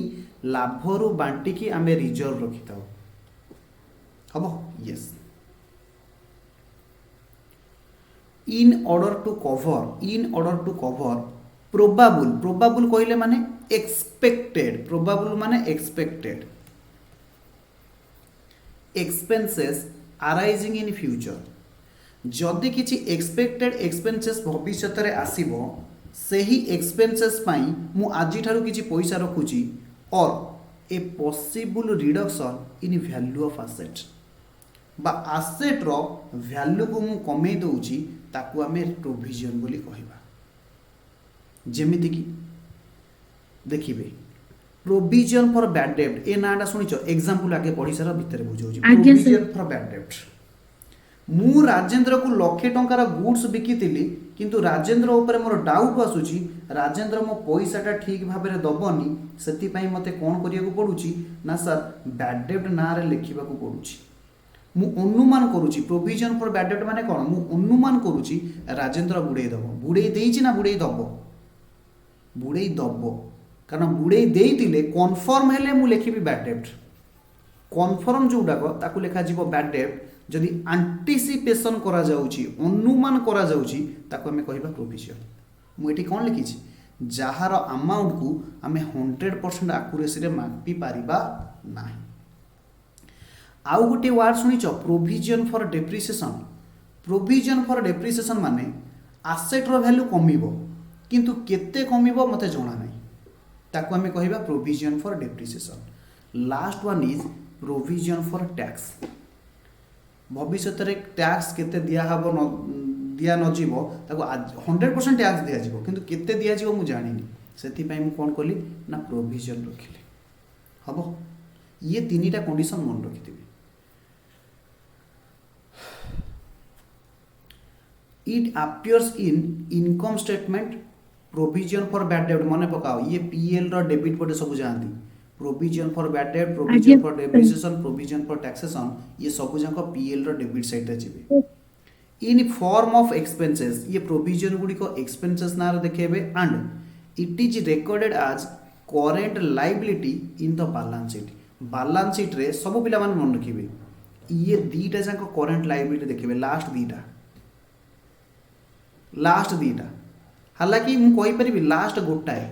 लाभरू बांटी की आमे रिजर्व रखी थाउ हबो yes in order to cover probable कहले माने expected expenses arising in future जदि किछि एक्सपेक्टेड एक्सपेंसेस भविष्य रे आसीबो सेही एक्सपेंसेस पाई मु आजि ठारू किछि पैसा रखुची और a possible reduction in value of asset बा एसेट रो वैल्यू को मु कमे दउची ताकू आमे प्रोविजन बोली कहबा जेमिति कि देखिबे प्रोविजन फॉर बैड डेब्ट ए नाटा सुनिचो एग्जांपल आगे पढी सारा भितर बुझौची प्रोविजन फॉर बैड डेब्ट मु राजेंद्र को लक्षे टंकार गुड्स बिकितिली किंतु राजेंद्र ऊपर मोर डाउट आसुची राजेंद्र मो पैसाटा ठीक भाव में दबनी सेति पई मते कोन करिया पड़ुची ना सर बैड डेब्ट ना रे लिखिबा को पड़ुची मु अनुमान करूची प्रोविजन फॉर बैड डेब्ट माने कोन मु अनुमान करूची राजेंद्र बुड़े दबो बुड़े देइची ना बुड़े दबो कारण बुड़े देइतिले कन्फर्म हेले मु लिखिबी बैड डेब्ट कन्फर्म जोडा को ताकू लिखा जीवो बैड डेब्ट जदि एंटीसिपेशन करा जाउची अनुमान करा जाउची ताको हमें कहबा प्रोविजन मु एठी कोन लिखिची जहार अमाउंट को हमें 100% एक्यूरेसी रे मापी पारिबा नाही आउ गोटे वर्ड सुनिचो प्रोविजन फॉर डेप्रिसिएशन माने एसेट रो वैल्यू कमिबो किंतु केते कमिबो मते जणा नाही ताको हमें कहबा provision for depreciation last one is provision for tax भविष्य रे टैक्स केते दिया हबो दिया न जीवो ताको 100% टैक्स दिया जीवो किंतु केते दिया जीवो मु जानिनी सेति पई मु कोन कली ना प्रोविजन रखिले हबो ये तीनटा कंडीशन मन रखिथिबे it appears in income statement provision for bad डेब्ट मने पकाओ ये पीएल रो डेबिट पटे सब जानती प्रोविजन फॉर बैड डेब्ट provision for depreciation provision for taxation ये सब जाक पीएल रो डेबिट साइड रे जिवे इन फॉर्म ऑफ एक्सपेंसेस ये प्रोविजन गुडी को एक्सपेंसेस नार देखेबे and it is recorded as current liability in the balance sheet रे सब पिला मान मन रखिबे ये दीटा जाक करेंट लायबिलिटी देखेबे लास्ट दीटा हालांकि मु कहि परिबी लास्ट गोटाए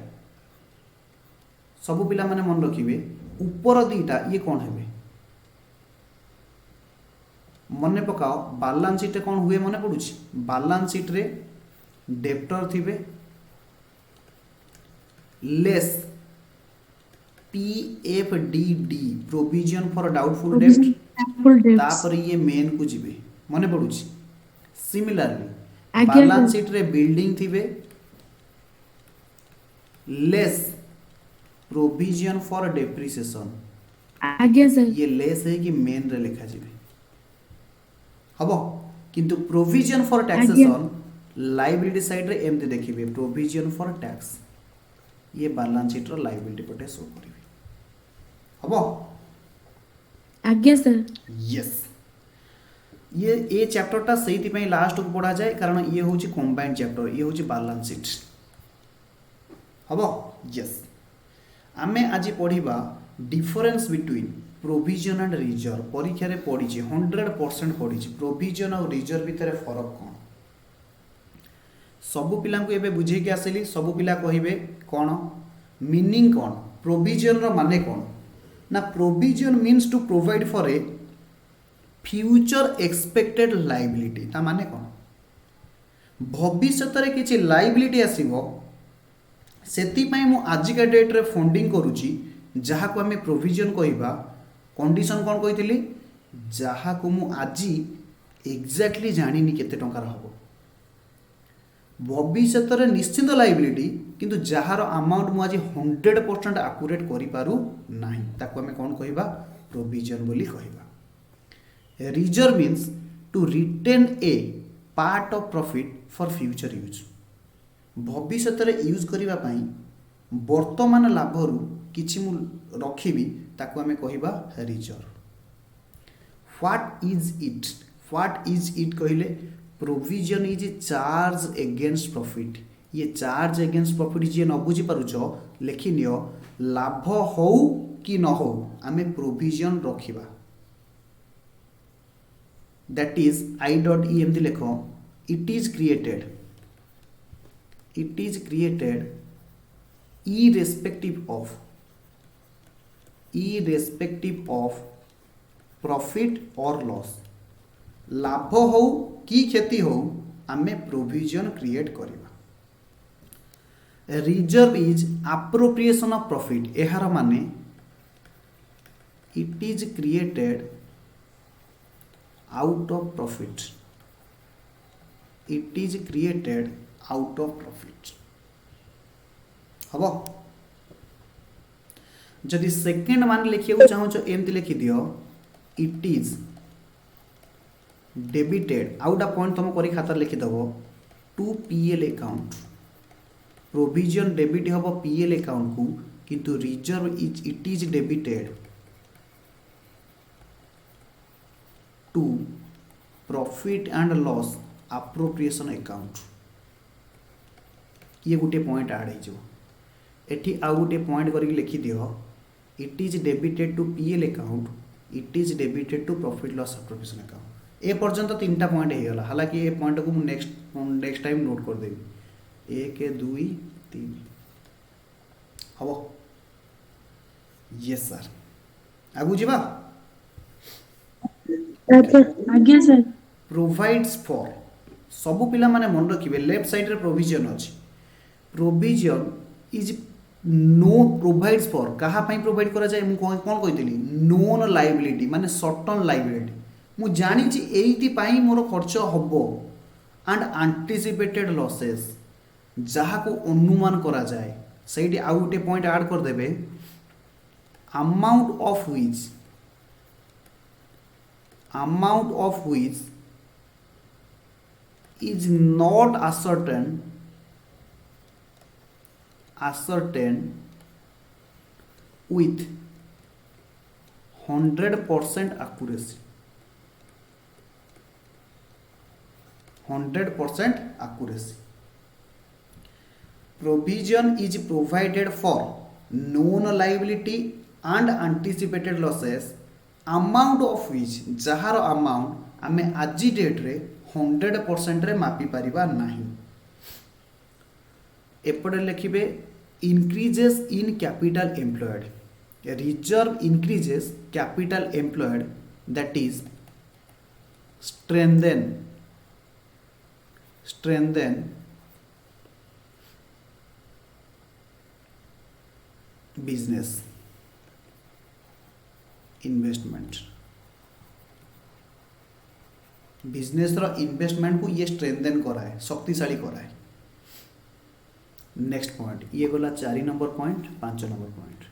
सब पिला माने मन रखिबे ऊपर दीटा ये कौन हेबे मने पकाओ बैलेंस शीट कौन हुए मने पडुची बैलेंस शीट रे डेब्टर थिबे less PFDD provision for doubtful डेब्ट तापर ये मेन को जिबे मने पडुची सिमिलरली बैलेंस शीट रे बिल्डिंग थिबे लेस प्रोविजन फॉर डेप्रिसिएशन आगे सर ये लेस है कि मेन रे लिखा जिवे हबो किंतु provision for taxation liability side रे एमते देखिबे प्रोविजन फॉर टैक्स ये बैलेंस शीट रो लायबिलिटी पटे शो करिवे हबो आगे सर यस ये चैप्टरटा सही पई लास्ट को पढ़ा जाए कारण ये होची कंबाइंड चैप्टर ये होची बैलेंस शीट हबो यस आमे आज पढ़िबा difference between provision and reserve परीक्षा रे पढ़ी 100% पढ़ी प्रोविजन और रिजर्व भितर फरक कौन सबु पिला को एबे बुझे के आसली सबु पिला कहिबे कौन मीनिंग कौन प्रोविजन रो माने कौन ना provision means to provide for a future expected liability ता माने कौन भविष्य रे किछि लायबिलिटी आसीबो सेति पई मु आजिका डेट रे फंडिंग करूची जहा को हमें प्रोविजन कहिबा कंडीशन कौन कहितली जहा को मु आजी एग्जैक्टली जानिनी केते टंकार हबो भविष्य रे निश्चित लायबिलिटी किंतु जहार अमाउंट मु आज 100% एक्यूरेट करि पारु नाही ताको हमें कौन कहिबा प्रोविजन बोली कहिबा reserve means to retain a part of profit for future use भविष्य रे यूज करिबा पई वर्तमान लाभरू किछि मु रखिबी ताको हमें कहिबा रिजर्व व्हाट इज इट कहले provision is charge against profit. ये चार्ज एगेंस्ट प्रॉफिट जी न बुझी पारुछ लिखि नियो लाभ हो कि न हो आमे प्रोविजन रखिबा that is i dot e एमती लेख it is created irrespective of profit और लॉस। लाभ हो कि क्षति हो आमे प्रोविजन क्रिएट करिबा। Reserve is appropriation of profit एहार माने it is created out of profit. It is created out of profit हबो। जदि सेकेंड मान लिखिया चाहो एमती लिखि दियो इट इज डेबिटेड आउटा पॉइंट तुम करी खातर लिखि दबो to PL account. Provision debit हबो पीएल अकाउंट को किंतु reserve is it is debited to profit and loss appropriation account. ये गोटे पॉइंट ऐड हो एठी आउ गोटे पॉइंट करके लिखि दियो it is debited to PL account it is debited to profit loss appropriation account. ए पर्यंत तीनटा पॉइंट हो गला। हालांकि ये पॉइंट को नेक्स्ट टाइम नोट कर देबी 1 2 3 हबो। यस सर आगु जीवा। आज्ञा सर। प्रोवाइड्स फॉर सबु पिला माने मन रखिबे लेफ्ट साइड रे प्रोविजन अछि। Provision is no provides for कहा पई प्रोवाइड करा जाय मु कोन कहितली नोन लायबिलिटी माने शॉर्ट टर्म लायबिलिटी। मु जानि छि एइति पई मोर खर्च हबो एंड एंटीसिपेटेड लॉसेस जहा को अनुमान करा जाय सेठी आउ गोटे पॉइंट ऐड कर देबे amount of which is not ascertained with 100% accuracy. 100% accuracy. Provision is provided for known liability and anticipated losses amount of which jar amount आमे आज डेट रे 100% रे मापी परिबा नाही। एपटे लिखिबे increases in capital employed. Reserve increases capital employed that is strengthen business investment. Business रो इन्वेस्टमेंट को ये स्ट्रेंथन कराए शक्तिशाली कराए। नेक्स्ट पॉइंट ये गला 4 number point 5 number point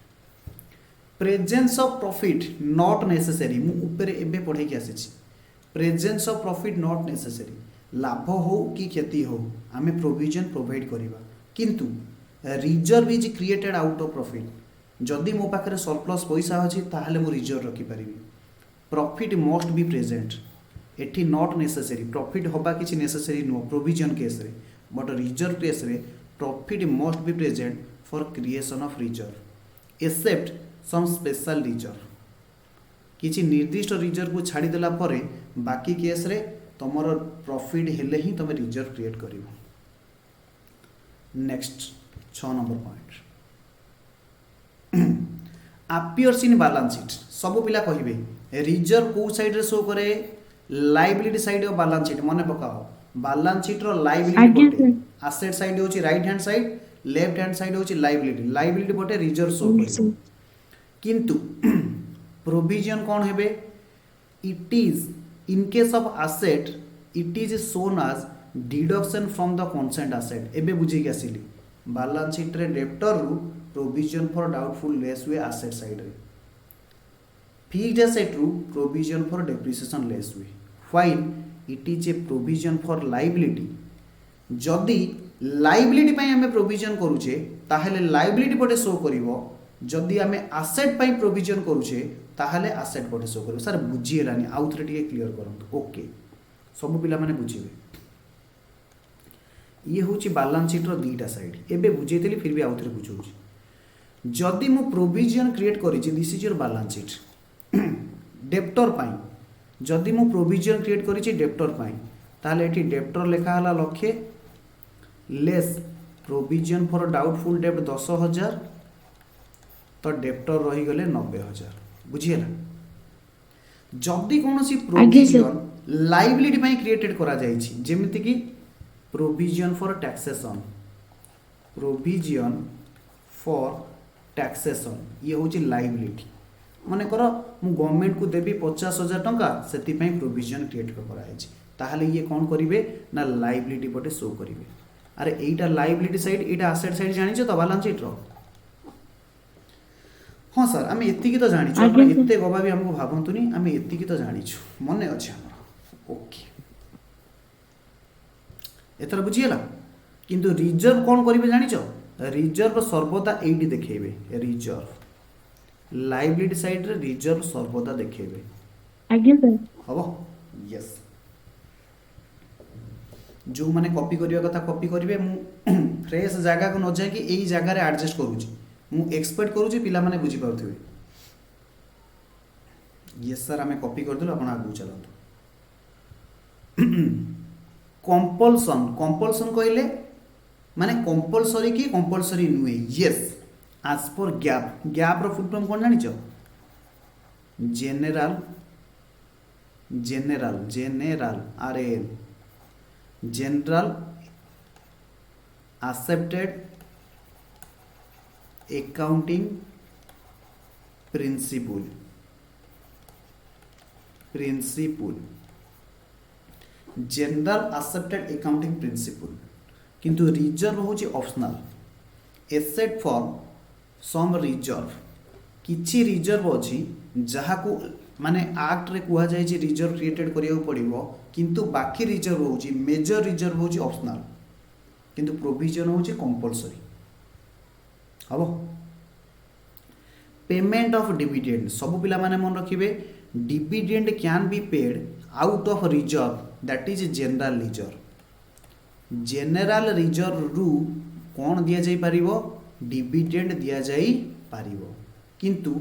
presence of profit not necessary. मु ऊपर एबे पढ़े के आसी छी presence of profit not necessary. लाभ हो कि क्षति हो आमे प्रोविजन प्रोवाइड करिबा किंतु reserve is created out of profit. जदि मो पाखरे सरप्लस पैसा अछि ताहाले मु रिजर्व रखि परिबी। प्रॉफिट मस्ट बी प्रेजेंट एठी नॉट नेसेसरी। प्रॉफिट होबा किछि नेसेसरी नो प्रोविजन केस रे बट रिजर्व केस रे profit must be present for creation of reserve except some special reserve. किछि निर्दिष्ट रिजर्व को छाड़ी देला परे बाकी केस रे तमर प्रॉफिट हेले ही तमे रिजर्व क्रिएट करिवो। Next 6 number point appears in balance sheet। सब पिला कहिबे रिजर्व को साइड रे शो करे liability side of balance sheet. मने पकाओ बैलेंस शीट रो लायबिलिटी पटे एसेट साइड होची right hand side left hand side होची लायबिलिटी पटे रिजर्व शो करे किंतु प्रोविजन कोन हेबे it is in case of asset it is shown as deduction from the concerned asset. एबे बुझी के आसिली बैलेंस शीट रे डेब्टर रु प्रोविजन फॉर डाउटफुल लेस हुए एसेट साइड रे फिक्स्ड एसेट रु प्रोविजन फॉर डेप्रिसिएशन लेस हुए while it is a provision for liability. जदि लायबिलिटी पई हमें प्रोविजन करूचे ताहले लायबिलिटी पटे शो करिवो। जदि हमें एसेट पई प्रोविजन करूचे ताहले एसेट पटे शो करिवो। सर बुझी हेलानी आउ थरे टिके क्लियर करंतु। ओके सब पिला माने बुझिबे ये होची बैलेंस शीट रो दीटा साइड एबे बुझेतली फिर भी आउथरे बुझौची जदि मु प्रोविजन क्रिएट करिछि this is your balance sheet debtor पाई जदि मु प्रोविजन क्रिएट करिछि डेप्टर पाई ताले एठी डेप्टर लेखा हला लक्षे लेस प्रोविजन फॉर डाउटफुल डेब्ट 10,000 तो डेप्टर रही गले 90,000 बुझिएला जदि कोनोसी प्रोविजन लायबिलिटी पाई क्रिएटेड करा जायछि जेमिति कि provision for taxation provision for taxation ये होची लायबिलिटी माने कर मु गवर्नमेंट को देबी 50,000 टंका सेति पई प्रोविजन क्रिएट करा जायछि ताहाले ये कोन करिवे ना लायबिलिटी पटे शो करिवे अरे एटा लायबिलिटी साइड एटा एसेट साइड जानि छ तो बैलेंस शीट रो हाँ सर आम एतिकी तो जानी आज्ञा सर। एते गवा भी हमको भाबंतुनी आम एतिकी तो जानी मने अछि हमर ओके एतर बुझिएला किंतु रिजर्व कोन करिवे जानि छ रिजर्व सर्वदा एटी देखेबे रिजर्व लायबिलिटी साइड रे रिजर्व सर्वदा देखेबे आज्ञा सर हबो यस जो माने कॉपी करिया कथा कॉपी करिवे मु फ्रेश जागा को न जाय कि एई जागा रे एडजस्ट करूची मु एक्सपेक्ट करूची पिला माने बुझी पाउथिबे यस सर हमें कॉपी कर देलो आपण आगु चलतो कंपल्सन कंपल्सन कहले माने कंपल्सरी की कंपल्सरी नुए yes as per GAAP GAAP रो फुल फॉर्म कोन जानि छ जनरल जनरल जनरल आरएल general accepted accounting principle general accepted accounting principle किंतु रिजर्व होची optional asset for some reserve किछि रिजर्व अछि जहा को माने एक्ट रे कुहा जाय जे रिजर्व क्रिएटेड करिया पड़िबो किंतु बाकी रिजर्व होची मेजर रिजर्व होची ऑप्शनल किंतु प्रोविजन होची कंपल्सरी हबो पेमेंट ऑफ डिविडेंड सब पिला माने मन रखिबे dividend can be paid out of reserve that is general reserve रु कोन दिया जाई परिबो डिविडेंड दिया जाई परिबो किंतु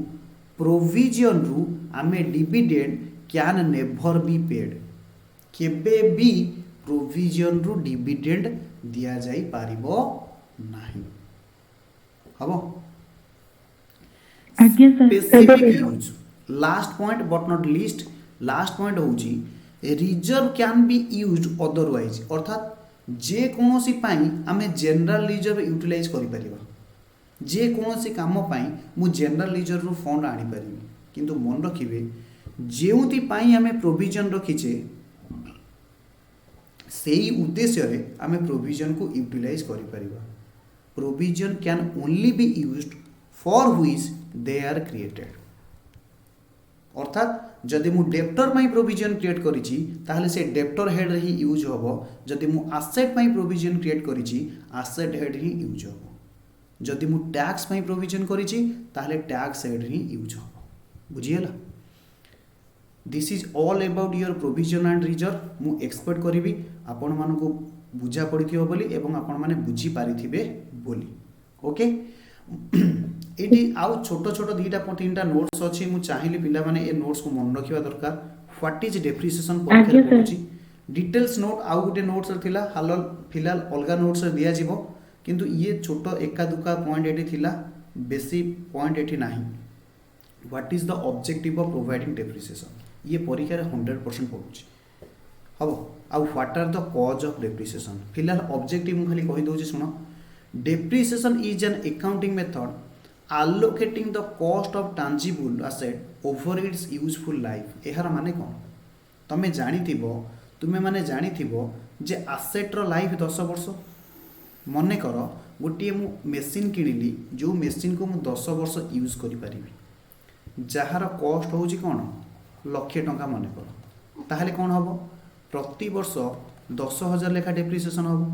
प्रोविजन रु आमे dividend can never be paid केबे भी प्रोविजन रु डिविडेंड दिया जाई पारिबो नाही हबो आज्ञा sir specific use last point but not least last point होची reserve can be used otherwise अर्थात जे कोनोसी पाई आमे जनरल रिजर्व यूटिलाइज करि परिबा जे कोनोसी काम पाई मु जनरल रिजर्व रु फंड आनी परिबी किंतु मन रखिबे जेउति पाई आमे प्रोविजन रखिचे सेही उद्देश्य रे आमे प्रोविजन को यूटिलाइज करि परिबा provision can only be used for which they are created अर्थात जदि मु डेप्टर पाई प्रोविजन क्रिएट करिछि ताहले से डेप्टर हेड रे ही यूज होबो जदि मु एसेट पाई प्रोविजन क्रिएट करिछि एसेट हेड ही यूज होबो जदि मु टैक्स पाई प्रोविजन करिछि ताहले टैक्स हेड ही यूज होबो बुझियला this is all about your provision and reserve मु एक्सपेक्ट करिवि आपण मानको बुझा पड़िथिबो बोली एवं आपण माने बुझी पारिथिबे बोली ओके एटी आउ छोट छोट दीटा तीनटा नोट्स अछि मु चाहिली पिला माने ए नोट्स को मन रखिबा दरकार व्हाट इज डेप्रिसिएशन परीक्षा पड़ुची डिटेल्स नोट आउ गुटे नोट्स थिला हाल फिलहाल अलगा नोट्स दिया जिवो किंतु ये छोट एका दुका पॉइंट एटी थिला बेसी पॉइंट एटी नाही what is the objective of providing depreciation ये परीक्षा रे 100% पड़ुची हबो आउ what are the cause of depreciation फिलहाल ऑब्जेक्टिव मु खाली कहि दोची सुनो depreciation is an accounting method allocating the cost of tangible asset over its useful life एहार माने कोन तमे जानी थिबो जे asset रो लाइफ 10 वर्ष मने करो गोटे मु मेसिन किनिली जो मेसिन को मु 10 वर्ष यूज करि परिबी जहार कॉस्ट होउची कोन लाख टंका मने करो ताहले कोन हबो प्रति वर्ष 10,000 लेखा डेप्रिसिएशन हबो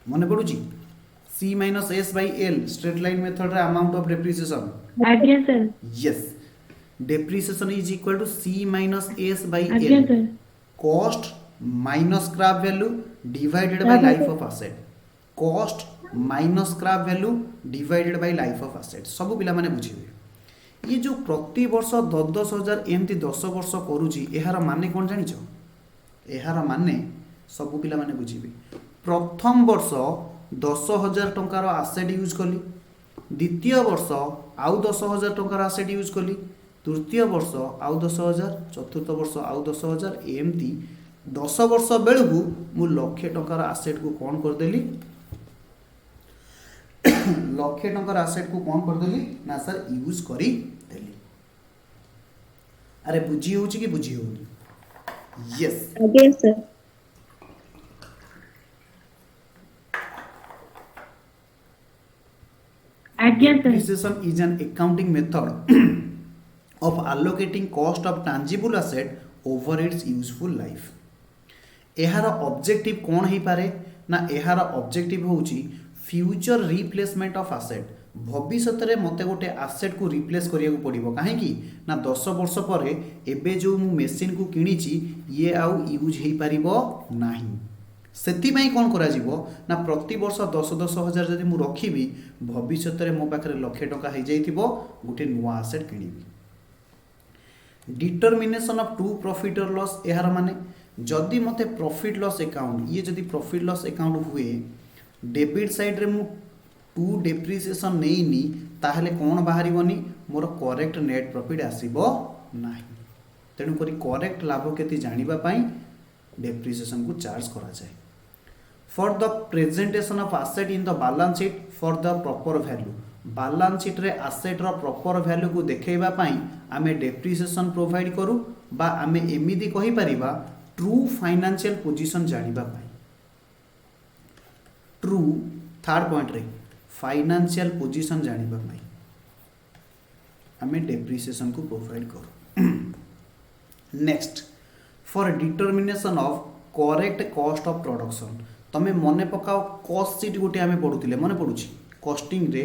मने पड़ुची C minus S by L straight line method रे amount of depreciation आज्ञा sir yes depreciation is equal to C minus S by आज्ञा L sir cost minus scrap value divided by life of asset cost minus scrap value divided by life of asset सब पिला माने बुझिबे ये जो प्रति वर्ष 10,000 एमती 10 वर्ष करूची एहार माने कोन जानिछ एहार माने सब पिला माने बुझिबे प्रथम वर्ष 10,000 टंकार आसेट यूज कली द्वितीय वर्ष आउ 10,000 टंकार आसेट यूज कली तृतीय वर्ष आउ 10,000 चतुर्थ वर्ष आउ 10,000 एमती 10 वर्ष बेलू मु लक्षे टंकार आसेट को कौन करदेली लक्षे टंकार आसेट को कौन करदेली ना सर यूज करी देली अरे बुझी होची कि बुझी होनी यस आगे सर आगे sir depreciation is an accounting method of allocating cost of tangible asset over its useful life एहार ऑब्जेक्टिव कौन हो पारे ना एहार ऑब्जेक्टिव होची फ्यूचर रिप्लेसमेंट ऑफ एसेट भविष्य में मते गोटे एसेट को रिप्लेस करिया को पड़िबो काहेकि ना 10 वर्ष पर एबे जो मु मशीन को किनीची ये आउ यूज हे पारिबो नाही सेति पई कोन करा जिवो ना प्रति वर्ष 10,000 हजार जदि मु रखिबी भविष्य में मो पाखरे लक्षे टका हे जाइतिबो गोटे नुवा एसेट किनीबी डिटरमिनेशन ऑफ ट्रू प्रॉफिट और लॉस एहार माने जदि मते प्रॉफिट लॉस अकाउंट ये जदि प्रॉफिट लॉस अकाउंट हुए डेबिट साइड रे मु टू डेप्रिसिएशन नेइनी ताहले कोन बाहरिबोनी मोर करेक्ट नेट प्रॉफिट आसीबो नाही तेणु करी करेक्ट लाभ केति जानिबा पई डेप्रिसिएशन को चार्ज करा जाय for the presentation of asset in the balance sheet for the proper value balance sheet रे एसेट रो प्रॉपर वैल्यू को देखैबा पई आमे डेप्रिसिएशन प्रोवाइड करू बा आमे एमिदी कहि परिबा ट्रू फाइनेंशियल पोजीशन जानिबा पई ट्रू थर्ड पॉइंट रे फाइनेंशियल पोजीशन जानिबा पई आमे डेप्रिसिएशन को प्रोवाइड करू next for determination of correct cost of production तमे मने पकाओ कॉस्ट शीट गोटे आमे पढुतिले मने पडुची कॉस्टिंग रे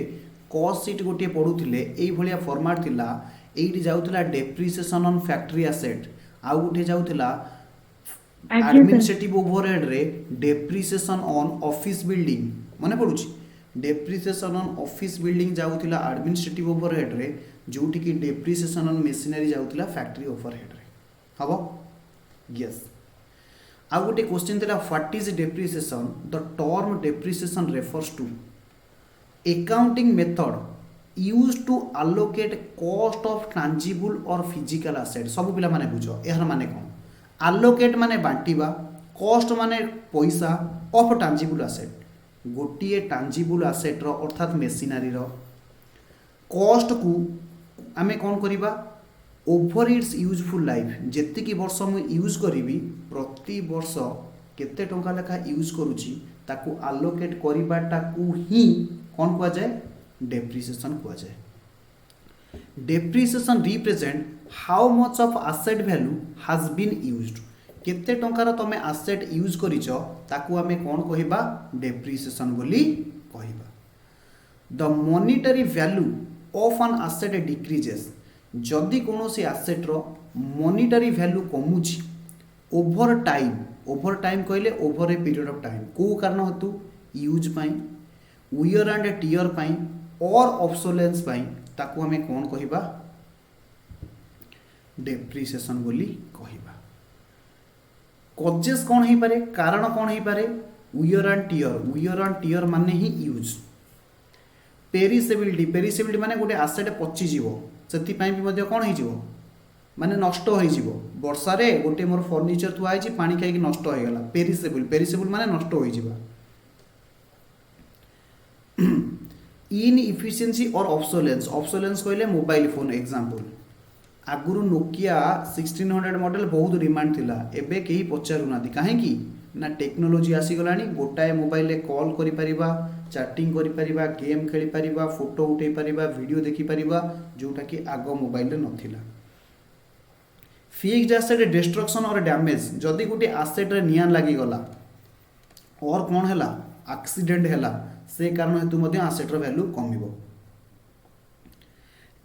कॉस्ट शीट गोटे पढुतिले एई भलिया फॉर्मेट थिला एइटी जाउतिला डेप्रिसिएशन ऑन फैक्ट्री एसेट आ गोटे जाउतिला एडमिनिस्ट्रेटिव ओवरहेड रे डेप्रिसिएशन ऑन ऑफिस बिल्डिंग मने पडुची डेप्रिसिएशन ऑन ऑफिस बिल्डिंग जाउतिला एडमिनिस्ट्रेटिव ओवरहेड रे जोठी की डेप्रिसिएशन ऑन मशीनरी जाउतिला फैक्ट्री ओवरहेड रे हबो यस आ गोटे क्वेश्चन थिला what is depreciation the term depreciation refers to accounting method use to allocate cost of tangible और फिजिकल एसेट सब पिला माने बुझो एहर माने कोन अलोकेट माने बांटीबा कॉस्ट माने पैसा ऑफ टैंजिबल एसेट गोटिए टैंजिबल एसेट रो अर्थात मशीनरी रो कॉस्ट को आमे कोन करिबा ओवर इट्स यूजफुल लाइफ जेति की वर्ष मु यूज करिवि प्रति वर्ष केते टंका लेखा यूज करूची ताकू अलोकेट करिबाटा को ही कोन को जाय डेप्रिसिएशन को जाय depreciation represent how much of asset value has been used केते टंकार तमे एसेट यूज करिचो ताकू आमे कोन कहिबा डेप्रिसिएशन बोली कहिबा the monetary value of an asset decreases जदि कोनोसी एसेट रो मॉनिटरी वैल्यू कमुची ओवर टाइम कहले over a period of time को कारण हेतु यूज पाई वियर एंड टियर पाई और ऑब्सोलेंस पाई ताकू हमें कौन कहिबा डेप्रिसिएशन बोली कहिबा कॉजेस कौन ही पारे कारण कौन ही पारे वियर एंड टियर माने ही यूज पेरिसेबिलिटी माने गोटे एसेट पची जीवो सेति पाई भी मध्ये कौन ही जीवो माने नष्ट हो जीवो वर्षा रे गोटे मोर फर्नीचर थुआ आइछि पानी खाइ कि नष्ट हो गेला पेरिसेबल माने नष्ट हो जीवा इन इफिशिएंसी और ऑब्सोलेंस कहले मोबाइल फोन एग्जांपल आगुरु नोकिया 1600 मॉडल बहुत डिमांड थिला एबे केही पचारु नादी काहे कि ना टेक्नोलॉजी आसी गलानी गोटाए मोबाइल रे कॉल करि परिबा चैटिंग करि परिबा गेम खेली परिबा फोटो उठै परिबा वीडियो देखि परिबा जोटा कि आगो मोबाइल रे नथिला फिक्स्ड एसेट डिस्ट्रक्शन और डैमेज जदि गोटे एसेट रे नियान लागि गला और कोन हैला एक्सीडेंट हैला से कारण हेतु मध्ये एसेट रो वैल्यू कमिबो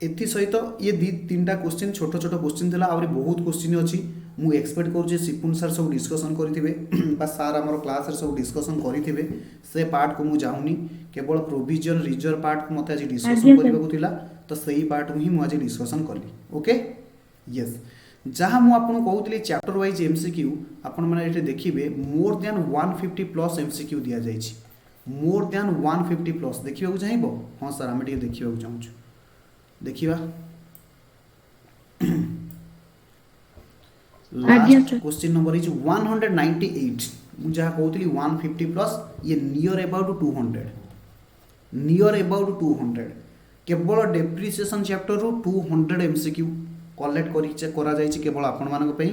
एथि सहित ये दी तीनटा क्वेश्चन छोट छोट क्वेश्चन थिला आउरी बहुत क्वेश्चन अछि मु एक्सपेक्ट करूँ सिपुन सर सब डिस्कसन करेंगे सार आम क्लास सब डिस्कसन करेंगे से पार्ट को मुझे जाऊनी केवल प्रोविजन रिजर्व पार्ट को मत आज डिस्कसन आज्ञा सर। करने तो सही पार्ट को ही मुझे डिस्कसन कली ओके यस जहाँ मुझे आपको कहूली चैप्टर वाइज एमसीक्यू आपण मैंने देखिए मोर देन 150 प्लस एमसीक्यू दि जाए मोर देन 150 प्लस देखा चाहिए हाँ सर आम देखा चाहूँ देखा आज्ञा last sir. Question number is 198 मु जहाँ कहती 150 प्लस ये नियर अबाउट 200 नियर अबाउट 200 केवल डेप्रिसिएशन चैप्टर रू 200 एमसीक्यू कलेक्ट करा जाइछि केवल आपण मानक पई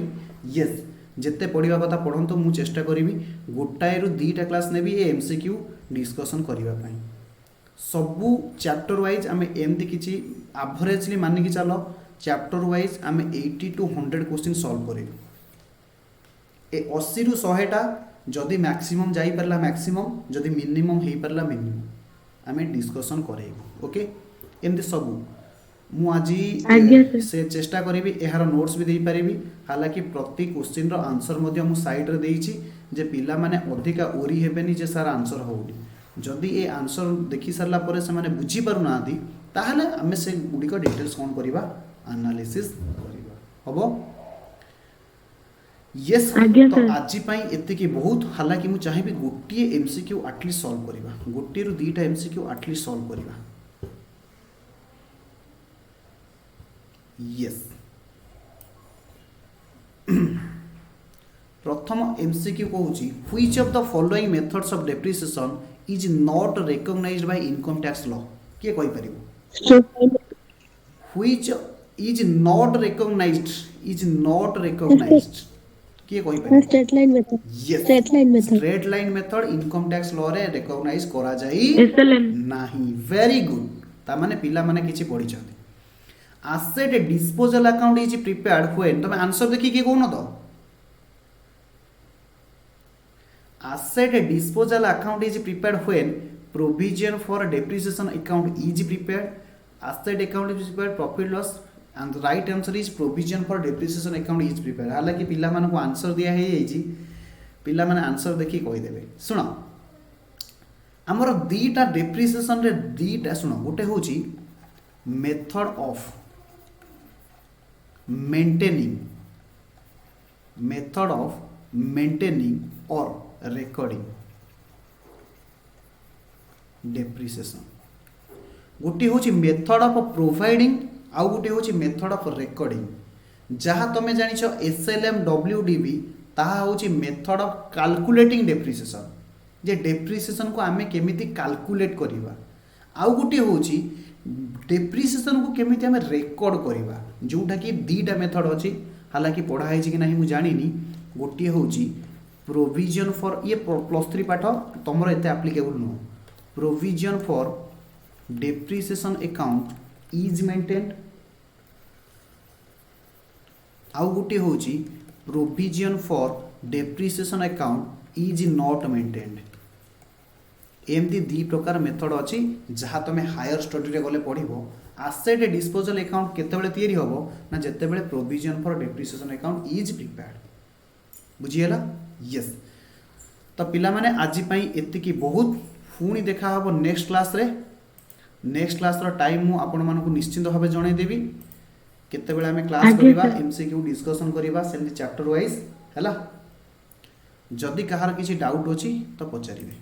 यस जेते पढ़िबा कथा पढ़ंतो मु चेष्टा करिवि गोटाए रु दीटा क्लास नेबी ए एमसीक्यू डिस्कशन करिबा पई सबु चैप्टर वाइज आमे एमती किछि एवरेजली मानि कि चलो चैप्टर वाइज आमे 80 टू 100 क्वेश्चन सॉल्व करिवि ए 80 रु 100 टा जदि मैक्सिमम जाई परला मैक्सिमम जदि मिनिमम हेई परला मिनिमम आमे डिस्कशन करेबु ओके एमती सबु मु आज आज्ञा सर। से चेष्टा करी यार नोट्स भी दे पारि हालांकि प्रति क्वेश्चन रो आंसर मध्य मु साइड रे देइछि जे पिला माने अधिका ओरी हेबेनी जे सार आंसर होउनी जदि ए आंसर देखि सरला परे से माने बुझी पारु नादी ताहले हमें से गुडी को डिटेल्स कोन करिबा एनालिसिस करिबा हबो यस आज्ञा तो सर। आज पई एते की बहुत हालांकि मु चाहिबी गोटिए एमसीक्यू एटलीस्ट सॉल्व करिबा गोटिए रु दीटा एमसीक्यू एटलीस्ट सॉल्व करिबा यस प्रथम एमसीक्यू कहूची which of the following methods of depreciation is not recognized by income tax law के कहि परिबो व्हिच इज नॉट रिकॉग्नाइज्ड के कहि परिबो straight line method yes straight line method straight line method income tax law रे recognize करा जाई SLM नाही वेरी गुड ता माने पिला माने किछि पढि छथि asset disposal account is prepared when तुम आंसर देखि के कोन तो asset disposal account is prepared when provision for depreciation account is prepared asset account is prepared profit loss and the right answer is provision for depreciation account is prepared हालांकि पिला मान को answer दिया है येजी पिला माने आंसर देखि कहि देबे सुनो हमर दीटा डेप्रिसिएशन रे दीटा सुनो गोटे होची method of maintaining or recording depreciation गोटे हूँ मेथड ऑफ प्रोवाइडिंग आउ गोटे हूँ मेथड ऑफ रेकर्डिंग जहाँ तुम जानिछ एसएलएम डब्ल्यूडीबी ताहा हूँ method of calculating depreciation J depreciation को आमे केमिति कैलकुलेट करिबा आउ गोटे हूँ डेप्रिसिएशन को केमिति आमे रेकॉर्ड करिबा जोटा कि दीटा मेथड अछि हालांकि पढ़ा है कि नहीं मुझे जानी गोटे हूँ प्रोविजन फॉर ये +3 पाठ तुम एत एप्लिकेबल नुह provision for depreciation account is maintained आउ गोटे हूँ provision for depreciation account is not maintained एमती दी प्रकार मेथड अच्छी जहाँ तुम हायर स्टडी रे गले पढ़ो एसेट डिस्पोजल अकाउंट केतेबेले तैयारी होबो ना जेतेबेले provision for depreciation account is prepared बुझीगला यस तो पिला माने आज पई एतिकी बहुत पुणी देखा हबो नेक्स्ट क्लास रो टाइम मु आपण मानकु निश्चिंत भाबे जणाई देबी केतेबेले हमें क्लास आज्ञा करिबा सर। एमसीक्यू डिस्कशन करिबा सेमती चैप्टर वाइज हैला जदि कहार किसी डाउट अछि तो पचारिबे।